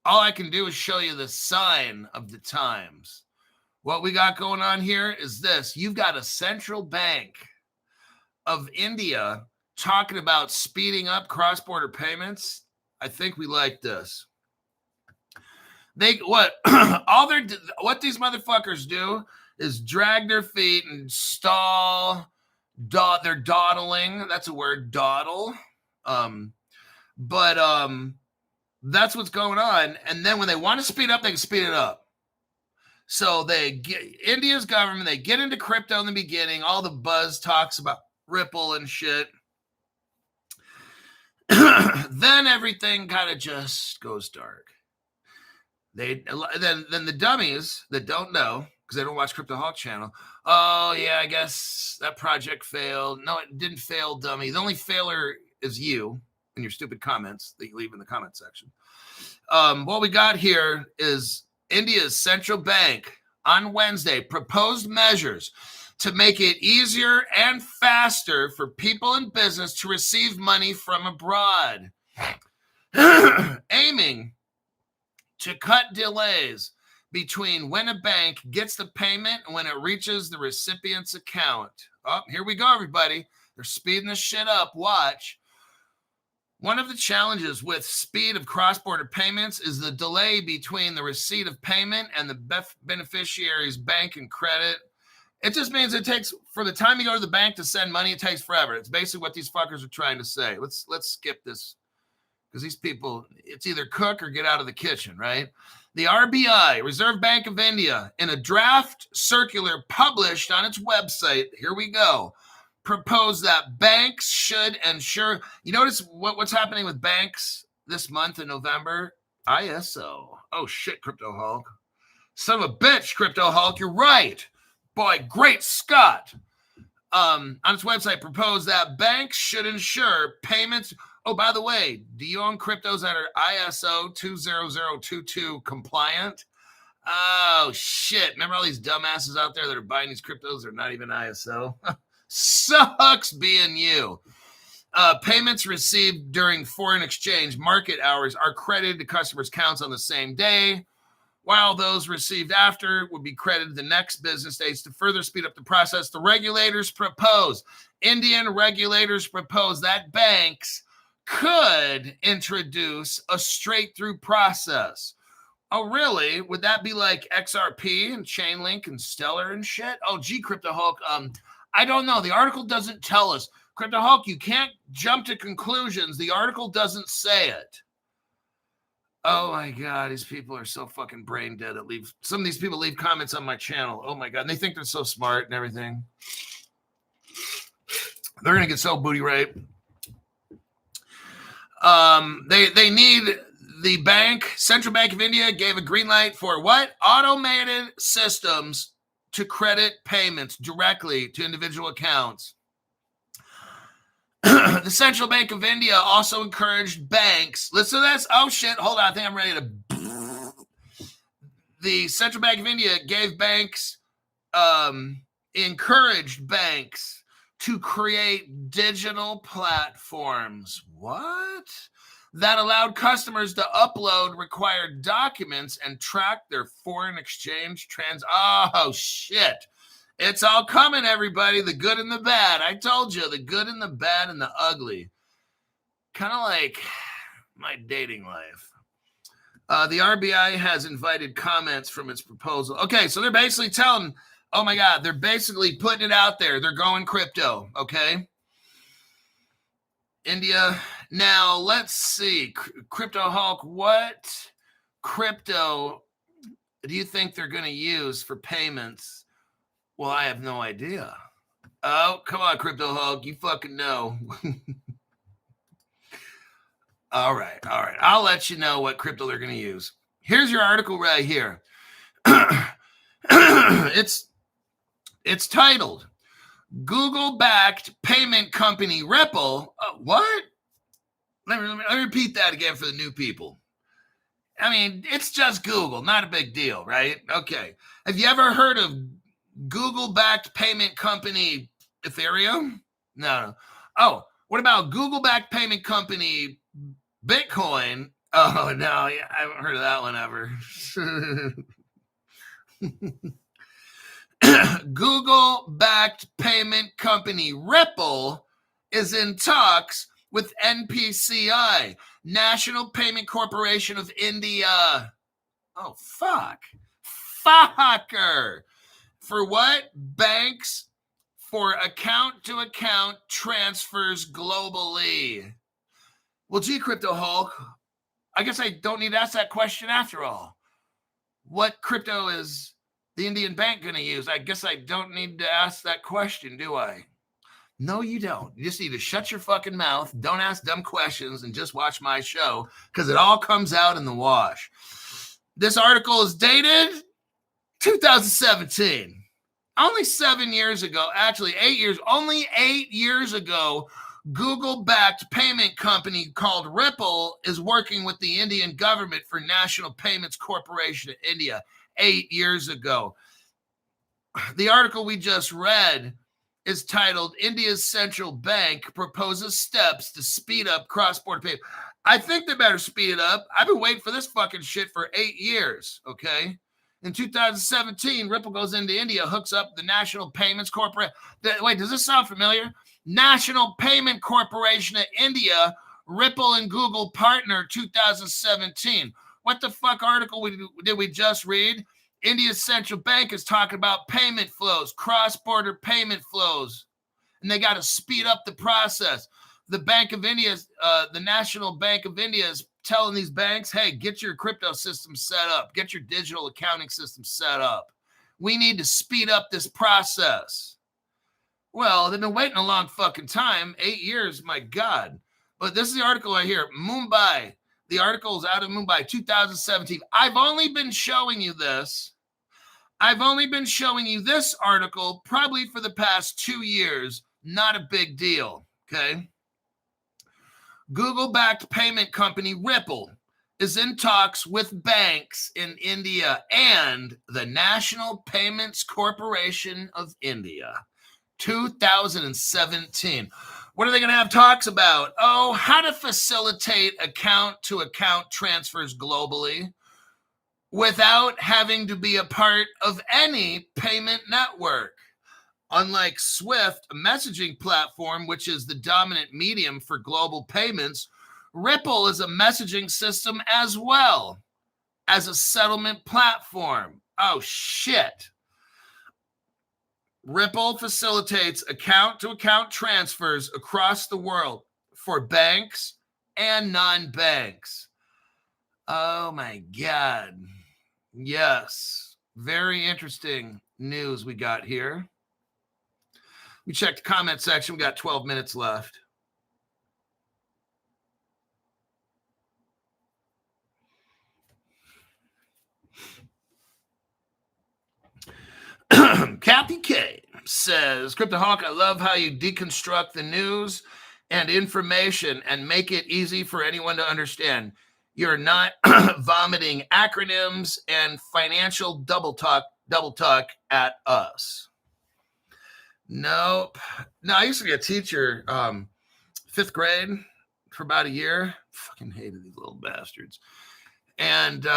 All I can do is show you the sign of the times. What we got going on here is this. You've got a central bank of India talking about speeding up cross-border payments. I think we like this. What these motherfuckers do is drag their feet and stall. They're dawdling. That's a word, dawdle. But that's what's going on. And then when they want to speed up, they can speed it up. So India's government, they get into crypto in the beginning. All the buzz talks about Ripple and shit. Then everything kind of just goes dark. Then the dummies that don't know, because they don't watch Crypto Hawk channel. Oh yeah, I guess that project failed. No, it didn't fail, dummy. The only failure is you and your stupid comments that you leave in the comment section. What we got here is India's central bank on Wednesday proposed measures to make it easier and faster for people in business to receive money from abroad, aiming to cut delays between when a bank gets the payment and when it reaches the recipient's account. Oh, here we go, everybody. They're speeding this shit up. Watch. One of the challenges with speed of cross-border payments is the delay between the receipt of payment and the beneficiary's bank and credit. It just means it takes, for the time you go to the bank to send money, it takes forever. It's basically what these fuckers are trying to say. Let's skip this, because these people, it's either cook or get out of the kitchen, right? The RBI, Reserve Bank of India, in a draft circular published on its website, here we go, proposed that banks should ensure, you notice what's happening with banks this month in November? ISO. Oh shit, Crypto Hulk. Son of a bitch, Crypto Hulk, you're right. Boy, great Scott. On its website, proposed that banks should ensure payments. Oh, by the way, do you own cryptos that are ISO 20022 compliant? Oh, shit. Remember all these dumbasses out there that are buying these cryptos that are not even ISO? Sucks being you. Payments received during foreign exchange market hours are credited to customers' accounts on the same day, while those received after would be credited the next business days. To further speed up the process, Indian regulators propose that banks could introduce a straight-through process. Oh, really? Would that be like XRP and CHAINLINK and Stellar and shit? Oh, gee, Crypto Hulk, I don't know. The article doesn't tell us. Crypto Hulk, you can't jump to conclusions. The article doesn't say it. Oh my God, these people are so fucking brain dead. Some of these people leave comments on my channel. Oh my God, and they think they're so smart and everything. They're gonna get so booty raped. They need the Central Bank of India gave a green light for what? Automated systems to credit payments directly to individual accounts. The Central Bank of India also encouraged banks. Listen to this. Oh, shit. Hold on. I think I'm ready to. The Central Bank of India encouraged banks to create digital platforms. What? That allowed customers to upload required documents and track their foreign exchange Oh, shit. It's all coming, everybody. The good and the bad. I told you, the good and the bad and the ugly. Kind of like my dating life. The RBI has invited comments from its proposal. Okay, so they're basically telling, oh my God, they're basically putting it out there. They're going crypto, okay? India. Now, let's see. Crypto Hulk, what crypto do you think they're going to use for payments? Well, I have no idea. Oh, come on, Crypto Hulk. You fucking know. All right. I'll let you know what crypto they're going to use. Here's your article right here. It's titled, Google-backed payment company Ripple. What? Let me repeat that again for the new people. I mean, it's just Google, not a big deal, right? Okay. Have you ever heard of Google-backed payment company Ethereum? No. Oh, what about Google-backed payment company Bitcoin? Oh, no, I haven't heard of that one ever. Google-backed payment company Ripple is in talks with NPCI, National Payment Corporation of India. Oh, fuck. Fucker. For what? Banks for account-to-account transfers globally. Well, gee, Crypto Hulk, I guess I don't need to ask that question after all. What crypto is the Indian bank going to use? I guess I don't need to ask that question, do I? No, you don't. You just need to shut your fucking mouth, don't ask dumb questions, and just watch my show, because it all comes out in the wash. This article is dated 2017. Only 7 years ago, actually 8 years, only 8 years ago, Google-backed payment company called Ripple is working with the Indian government for National Payments Corporation of India 8 years ago. The article we just read is titled, India's Central Bank Proposes Steps to Speed Up Cross-Border Payment. I think they better speed it up. I've been waiting for this fucking shit for 8 years, okay? In 2017, Ripple goes into India, hooks up the National Payments Corporation. Wait, does this sound familiar? National Payment Corporation of India, Ripple and Google partner 2017. What the fuck article did we just read? India's central bank is talking about payment flows, cross-border payment flows, and they got to speed up the process. The Bank of India, the National Bank of India is telling these banks, hey, get your crypto system set up, get your digital accounting system set up. We need to speed up this process. Well, they've been waiting a long fucking time, 8 years, my God. But this is the article right here, Mumbai. The article is out of Mumbai, 2017. I've only been showing you this article probably for the past 2 years. Not a big deal, okay? Google-backed payment company Ripple is in talks with banks in India and the National Payments Corporation of India, 2017. What are they going to have talks about? Oh, how to facilitate account-to-account transfers globally without having to be a part of any payment network. Unlike Swift, a messaging platform, which is the dominant medium for global payments, Ripple is a messaging system as well as a settlement platform. Oh, shit. Ripple facilitates account-to-account transfers across the world for banks and non-banks. Oh, my God. Yes. Very interesting news we got here. We checked the comment section. We got 12 minutes left. Kathy K says, Crypto Hawk, I love how you deconstruct the news and information and make it easy for anyone to understand. You're not vomiting acronyms and financial double talk at us. Nope. No, I used to be a teacher, 5th grade for about a year. Fucking hated these little bastards. And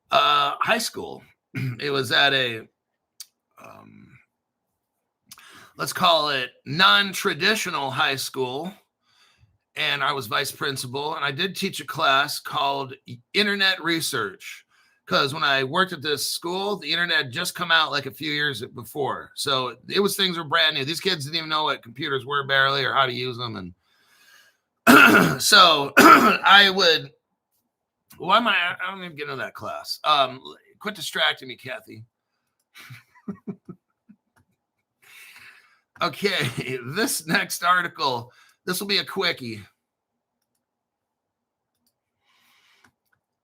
high school. It was at a, let's call it non-traditional high school. And I was vice principal. And I did teach a class called Internet Research, because when I worked at this school, the internet had just come out like a few years before. So it was things were brand new. These kids didn't even know what computers were barely or how to use them. And so I would, I don't even get into that class. Quit distracting me, Kathy. Okay, this next article, this will be a quickie.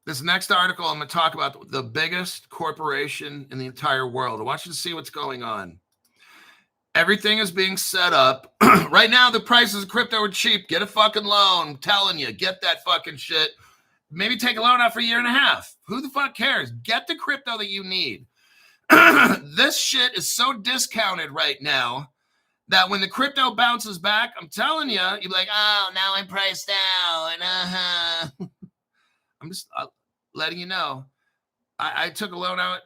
This next article, I'm going to talk about the biggest corporation in the entire world. I want you to see what's going on. Everything is being set up. Right now, the prices of crypto are cheap. Get a fucking loan. I'm telling you, get that fucking shit. Maybe take a loan out for a year and a half. Who the fuck cares? Get the crypto that you need. This shit is so discounted right now that when the crypto bounces back, I'm telling you, you'll be like, oh, now I'm priced out. I'm just letting you know. I took a loan out,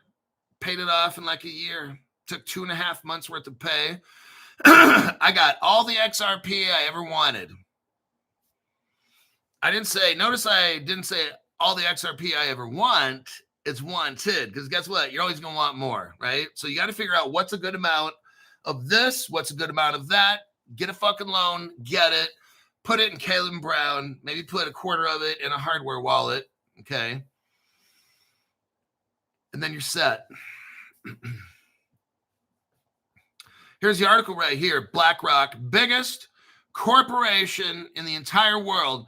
paid it off in like a year. Took 2.5 months worth of pay. I got all the XRP I ever wanted. Notice I didn't say all the XRP I ever want. It's wanted, because guess what? You're always going to want more, right? So you got to figure out what's a good amount of this, what's a good amount of that. Get a fucking loan, get it, put it in Caleb Brown, maybe put a quarter of it in a hardware wallet, okay? And then you're set. Here's the article right here. BlackRock, biggest corporation in the entire world.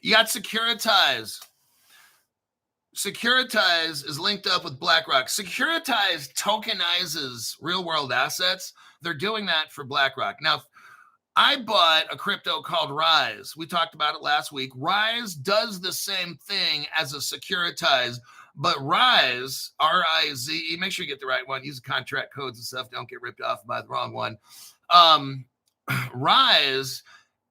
You got Securitize. Securitize is linked up with BlackRock. Securitize tokenizes real-world assets. They're doing that for BlackRock. Now, I bought a crypto called Rise. We talked about it last week. Rise does the same thing as a Securitize, but Rise, R-I-Z-E, make sure you get the right one. Use the contract codes and stuff. Don't get ripped off by the wrong one. Rise,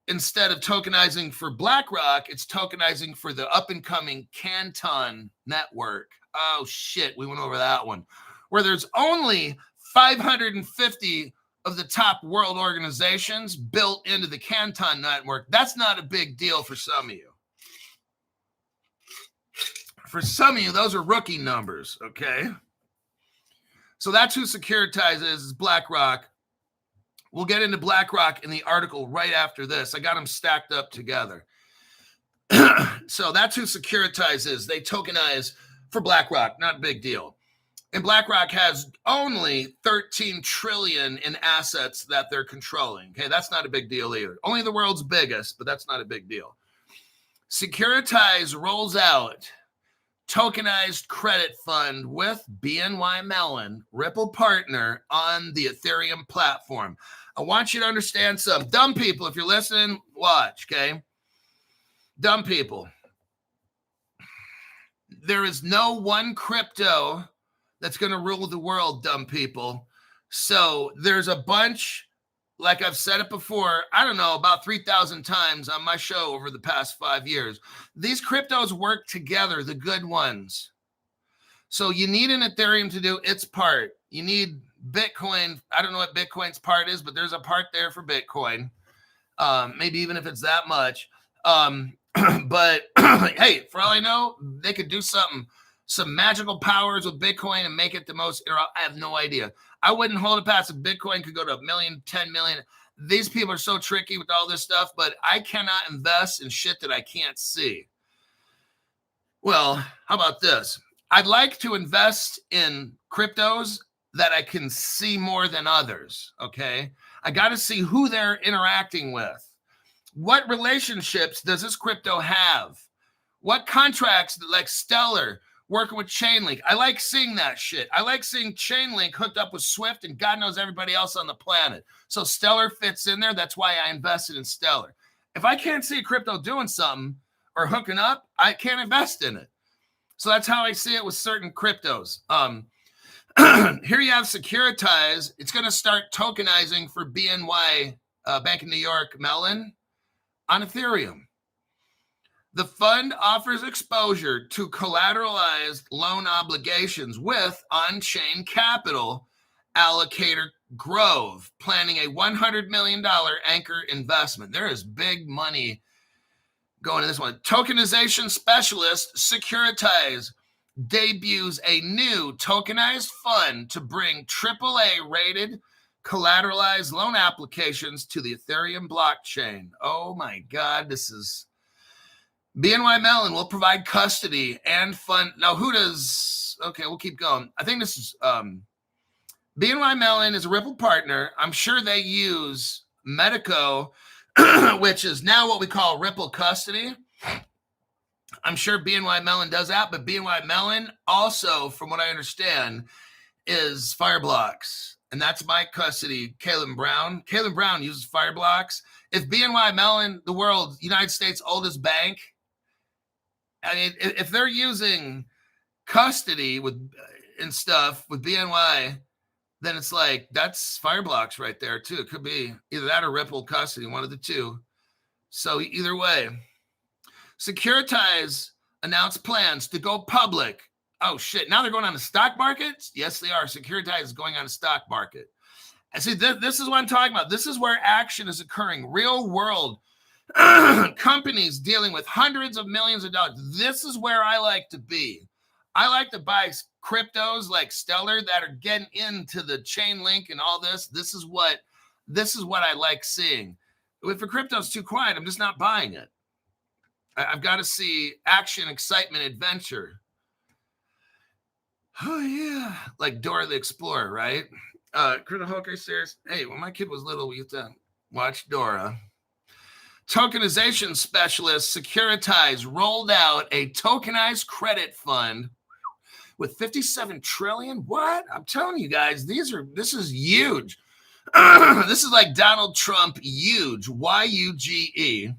instead of tokenizing for BlackRock, it's tokenizing for the up-and-coming Canton network. Oh, shit. We went over that one. Where there's only 550 of the top world organizations built into the Canton network. That's not a big deal for some of you. For some of you, those are rookie numbers, okay? So that's who Securitize is BlackRock. We'll get into BlackRock in the article right after this. I got them stacked up together. So that's who Securitize is. They tokenize for BlackRock, not a big deal. And BlackRock has only 13 trillion in assets that they're controlling. Okay, that's not a big deal either. Only the world's biggest, but that's not a big deal. Securitize rolls out tokenized credit fund with BNY Mellon, Ripple partner, on the Ethereum platform. I want you to understand something. Dumb people, if you're listening, watch, okay? Dumb people. There is no one crypto that's going to rule the world, dumb people. So there's a bunch, like I've said it before, I don't know, about 3,000 times on my show over the past 5 years. These cryptos work together, the good ones. So you need an Ethereum to do its part. You need Bitcoin. I don't know what Bitcoin's part is, but there's a part there for Bitcoin. Maybe even if it's that much. But hey, for all I know, they could do some magical powers with Bitcoin and make it the most. I have no idea. I wouldn't hold it past if Bitcoin could go to 1 million, 10 million. These people are so tricky with all this stuff, but I cannot invest in shit that I can't see. Well, how about this? I'd like to invest in cryptos that I can see more than others, okay? I got to see who they're interacting with. What relationships does this crypto have? What contracts, like Stellar, working with CHAINLINK. I like seeing that shit. I like seeing CHAINLINK hooked up with Swift and God knows everybody else on the planet. So Stellar fits in there. That's why I invested in Stellar. If I can't see a crypto doing something or hooking up, I can't invest in it. So that's how I see it with certain cryptos. Here you have Securitize. It's going to start tokenizing for BNY, Bank of New York Mellon, on Ethereum. The fund offers exposure to collateralized loan obligations with on-chain capital allocator Grove, planning a $100 million anchor investment. There is big money Going to this one. Tokenization specialist Securitize debuts a new tokenized fund to bring AAA rated collateralized loan applications to the Ethereum blockchain. Oh my God, this is BNY Mellon will provide custody and fund. Now, who does? Okay, we'll keep going. I think this is BNY Mellon is a Ripple partner. I'm sure they use Medico, which is now what we call Ripple custody. I'm sure BNY Mellon does that, but BNY Mellon also, from what I understand, is Fireblocks. And that's my custody, Caleb Brown. Caleb Brown uses Fireblocks. If BNY Mellon, the world's United States' oldest bank, I mean, if they're using custody with and stuff with BNY, then it's like, that's Fireblocks right there too. It could be either that or Ripple custody, one of the two. So either way. Securitize announced plans to go public. Oh, shit. Now they're going on the stock market? Yes, they are. Securitize is going on the stock market. And see, this is what I'm talking about. This is where action is occurring. Real world companies dealing with hundreds of millions of dollars. This is where I like to be. I like to buy cryptos like Stellar that are getting into the CHAINLINK and all this. This is what I like seeing. If a crypto's too quiet, I'm just not buying it. I've got to see action, excitement, adventure. Oh, yeah. Like Dora the Explorer, right? Critter Hooker says, hey, when my kid was little, we used to watch Dora. Tokenization specialist Securitize rolled out a tokenized credit fund with 57 trillion. What? I'm telling you guys, this is huge. This is like Donald Trump, huge, Y-U-G-E.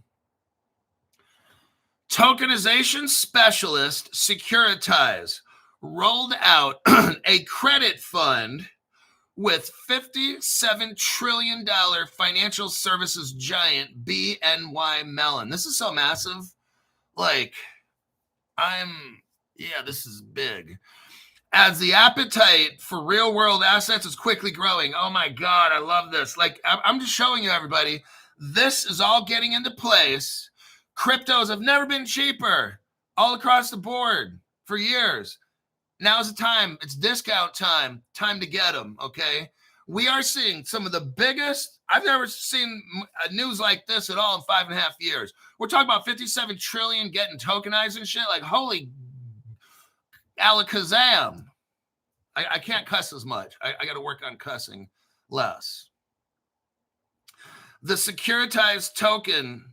Tokenization specialist Securitize rolled out a credit fund with $57 trillion financial services giant BNY Mellon. This is so massive. Like, this is big. As the appetite for real world assets is quickly growing. Oh my God, I love this. Like, I'm just showing you, everybody, this is all getting into place. Cryptos have never been cheaper all across the board for years. Now's the time. It's discount time. Time to get them, okay? We are seeing some of the biggest. I've never seen news like this at all in 5.5 years. We're talking about 57 trillion getting tokenized and shit. Like, holy alakazam. I can't cuss as much. I got to work on cussing less. The securitized token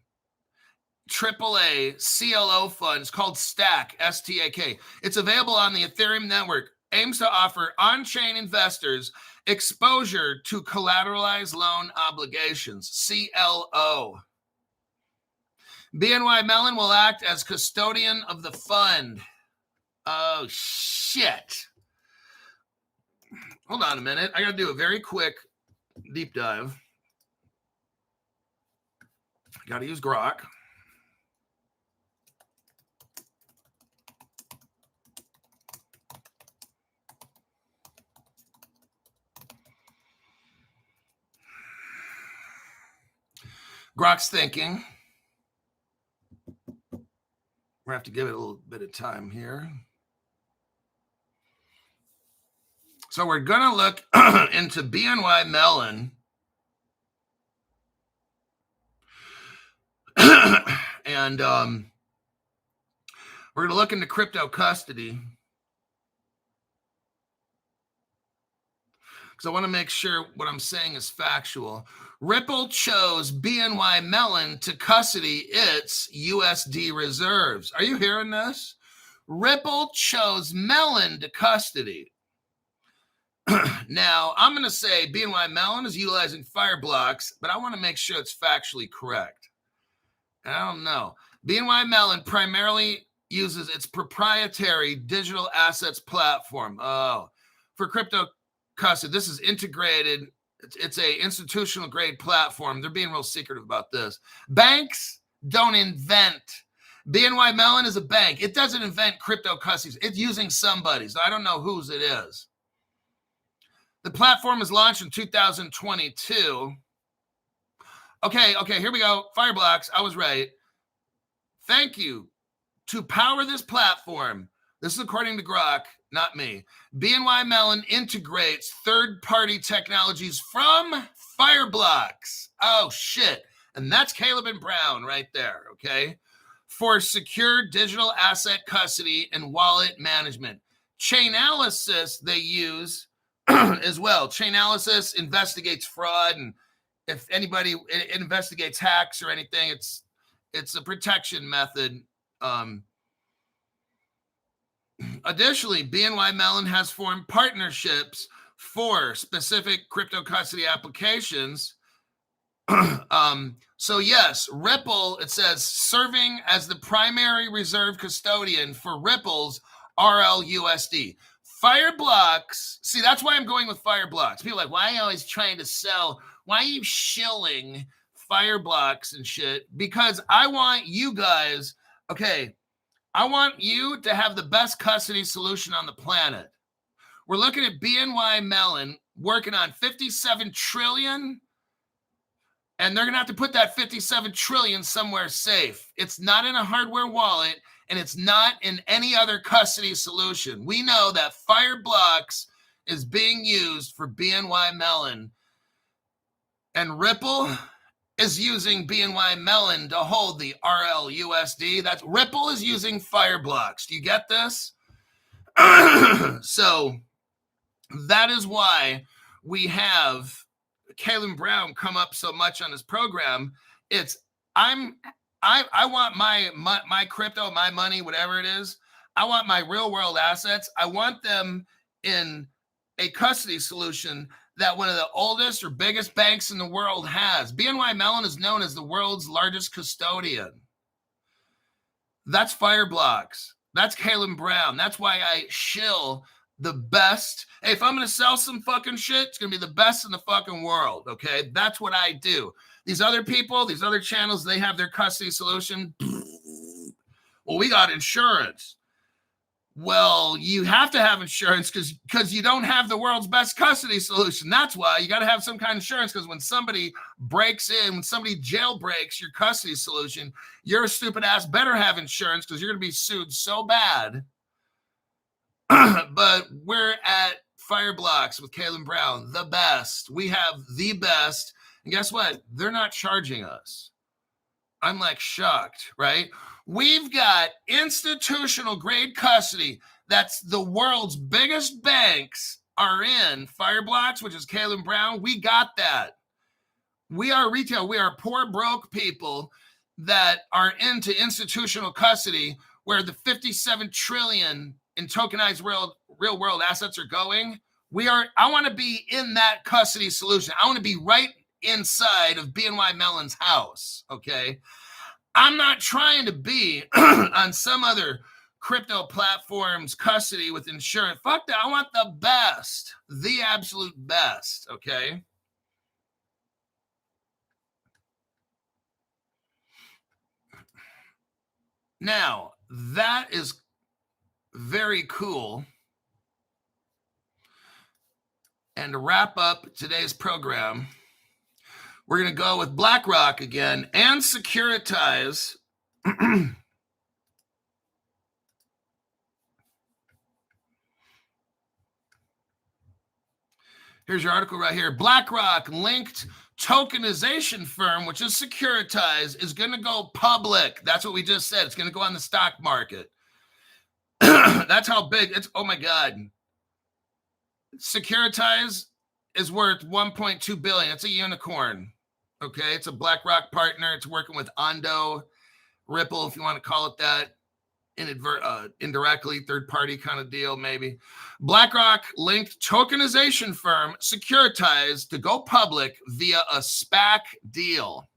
AAA CLO fund is called STAK, S-T-A-K. It's available on the Ethereum network. Aims to offer on-chain investors exposure to collateralized loan obligations, CLO. BNY Mellon will act as custodian of the fund. Oh, shit. Hold on a minute. I got to do a very quick deep dive. Got to use Grok. Grok's thinking. We're going to have to give it a little bit of time here. So we're going to look into BNY Mellon. And we're going to look into crypto custody. Because I want to make sure what I'm saying is factual. Ripple chose BNY Mellon to custody its USD reserves. Are you hearing this? Ripple chose Mellon to custody. Now, I'm going to say BNY Mellon is utilizing Fireblocks, but I want to make sure it's factually correct. I don't know. BNY Mellon primarily uses its proprietary digital assets platform. Oh, for crypto custody. This is integrated. It's a institutional grade platform. They're being real secretive about this. Banks don't invent. BNY Mellon is a bank. It doesn't invent crypto custody. It's using somebody's. I don't know whose it is. The platform was launched in 2022. Okay, here we go. Fireblocks. I was right. Thank you. To power this platform, this is according to Grok, not me, BNY Mellon integrates third-party technologies from Fireblocks. Oh, shit. And that's Caleb and Brown right there, okay? For secure digital asset custody and wallet management. Chainalysis they use as well. Chainalysis investigates fraud, and if anybody investigates hacks or anything, it's a protection method. Additionally, BNY Mellon has formed partnerships for specific crypto custody applications. So yes, Ripple, it says, serving as the primary reserve custodian for Ripple's RLUSD. Fireblocks, see, that's why I'm going with Fireblocks. People are like, why are you always trying to sell? Why are you shilling Fireblocks and shit? Because I want you guys, okay, I want you to have the best custody solution on the planet. We're looking at BNY Mellon working on 57 trillion, and they're going to have to put that 57 trillion somewhere safe. It's not in a hardware wallet, and it's not in any other custody solution. We know that Fireblocks is being used for BNY Mellon, and Ripple is using BNY Mellon to hold the RLUSD. That's Ripple is using Fireblocks. Do you get this? So that is why we have Caleb Brown come up so much on his program. It's I want my crypto, my money, whatever it is. I want my real world assets. I want them in a custody solution that one of the oldest or biggest banks in the world has. BNY Mellon is known as the world's largest custodian. That's Fireblocks. That's Caleb Brown. That's why I shill the best. Hey, if I'm going to sell some fucking shit, it's going to be the best in the fucking world, okay? That's what I do. These other people, these other channels, they have their custody solution. Well, we got insurance. Well, you have to have insurance because you don't have the world's best custody solution. That's why you got to have some kind of insurance, because when somebody breaks in, when somebody jailbreaks your custody solution, your stupid ass better have insurance because you're going to be sued so bad. But we're at Fireblocks with Caleb Brown, the best. We have the best. And guess what? They're not charging us. I'm like shocked, right? We've got institutional grade custody. That's the world's biggest banks are in Fireblocks, which is Caleb Brown. We got that. We are retail. We are poor, broke people that are into institutional custody, where the 57 trillion in tokenized real world assets are going. I want to be in that custody solution. I want to be right inside of BNY Mellon's house, okay? I'm not trying to be on some other crypto platform's custody with insurance. Fuck that. I want the best, the absolute best, okay? Now, that is very cool. And to wrap up today's program, we're going to go with BlackRock again and Securitize. Here's your article right here. BlackRock linked tokenization firm, which is Securitize, is going to go public. That's what we just said. It's going to go on the stock market. That's how big it's. Oh my God. Securitize is worth $1.2 billion. It's a unicorn. Okay. It's a BlackRock partner. It's working with Ondo, Ripple, if you want to call it that. Indirectly, third party kind of deal, maybe. BlackRock linked tokenization firm Securitize to go public via a SPAC deal.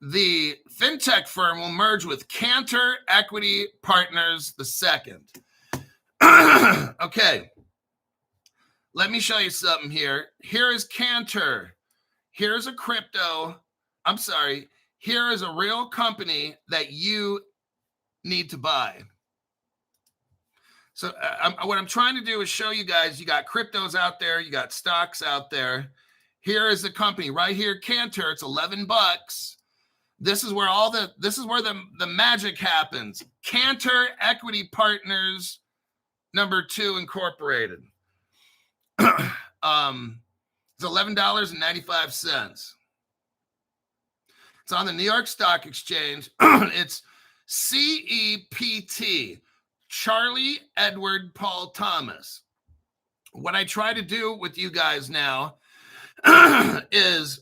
The fintech firm will merge with Cantor Equity Partners II. Okay, let me show you something here. Here is Cantor. Here's a here is a real company that you need to buy. So what I'm trying to do is show you guys, you got cryptos out there, you got stocks out there. Here is the company right here, Cantor. It's $11. This is where the magic happens. Cantor Equity Partners #2 Incorporated. It's $11.95. It's on the New York Stock Exchange. It's CEPT, Charlie Edward Paul Thomas. What I try to do with you guys now is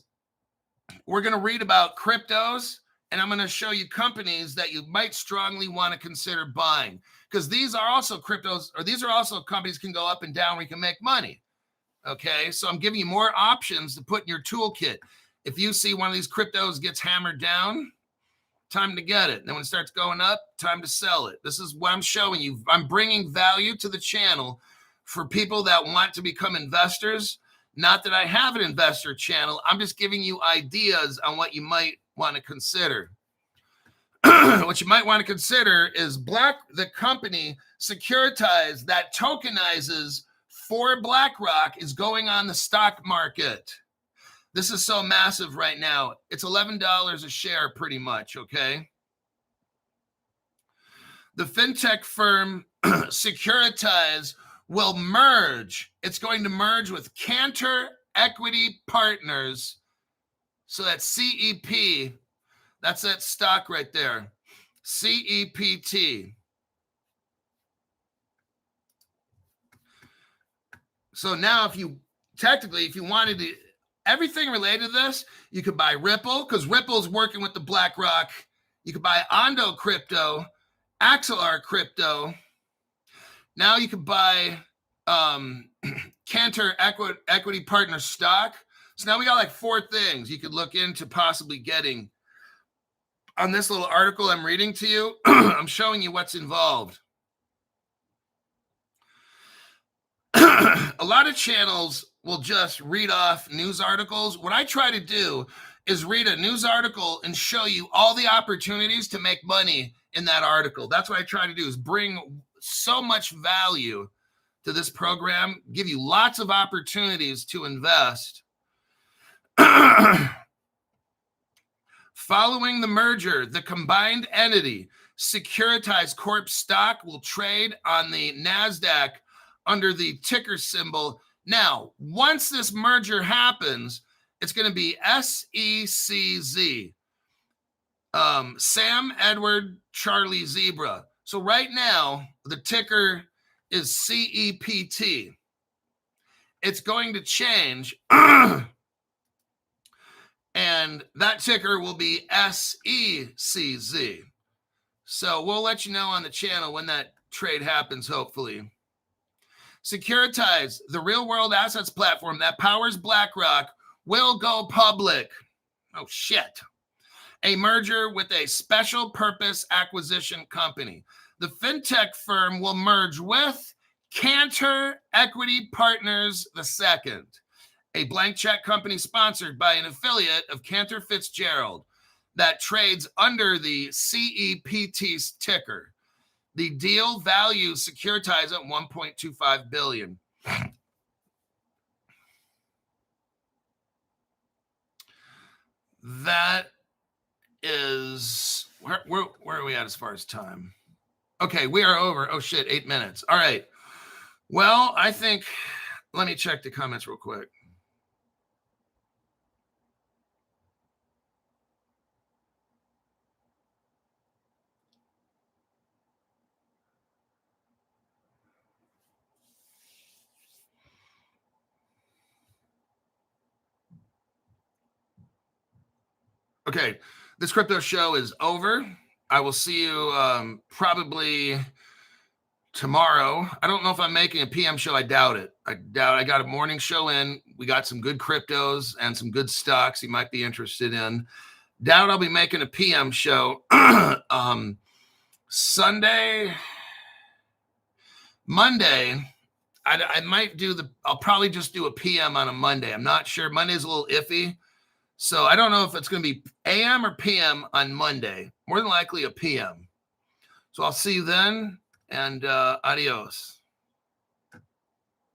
we're going to read about cryptos, and I'm going to show you companies that you might strongly want to consider buying, because these are also cryptos, or these are also companies can go up and down where you can make money. Okay, so I'm giving you more options to put in your toolkit. If you see one of these cryptos gets hammered down, time to get it. And then when it starts going up, time to sell it. This is what I'm showing you. I'm bringing value to the channel for people that want to become investors. Not that I have an investor channel. I'm just giving you ideas on what you might want to consider. What you might want to consider is the company Securitize that tokenizes for BlackRock is going on the stock market. This is so massive right now. It's $11 a share pretty much, okay? The fintech firm Securitize will merge. It's going to merge with Cantor Equity Partners. So that's CEP. That's that stock right there. CEPT. So now if you wanted to, everything related to this, you could buy Ripple, because Ripple's working with the BlackRock. You could buy Ondo Crypto, Axelar Crypto. Now you could buy Cantor Equity Partner stock. So now we got like 4 things you could look into possibly getting. On this little article I'm reading to you, I'm showing you what's involved. A lot of channels will just read off news articles. What I try to do is read a news article and show you all the opportunities to make money in that article. That's what I try to do, is bring so much value to this program, give you lots of opportunities to invest. Following the merger, the combined entity, Securitize Corp stock will trade on the NASDAQ under the ticker symbol. Now, once this merger happens, it's going to be SECZ. Sam Edward Charlie Zebra. So right now, the ticker is CEPT. It's going to change, and that ticker will be SECZ. So we'll let you know on the channel when that trade happens, hopefully. Securitize, the real-world assets platform that powers BlackRock, will go public. Oh, shit. A merger with a special purpose acquisition company. The fintech firm will merge with Cantor Equity Partners II, a blank check company sponsored by an affiliate of Cantor Fitzgerald that trades under the CEPT ticker. The deal values Securitize at $1.25 billion. That is, where are we at as far as time? Okay, we are over. Oh shit, 8 minutes. All right. Well, I think, let me check the comments real quick. Okay, this crypto show is over. I will see you probably tomorrow. I don't know if I'm making a PM show. I doubt it. I got a morning show in. We got some good cryptos and some good stocks you might be interested in. Doubt I'll be making a PM show. Monday, I might I'll probably just do a PM on a Monday. I'm not sure. Monday's a little iffy. So I don't know if it's going to be AM or PM on Monday. More than likely a PM. So I'll see you then, and adios.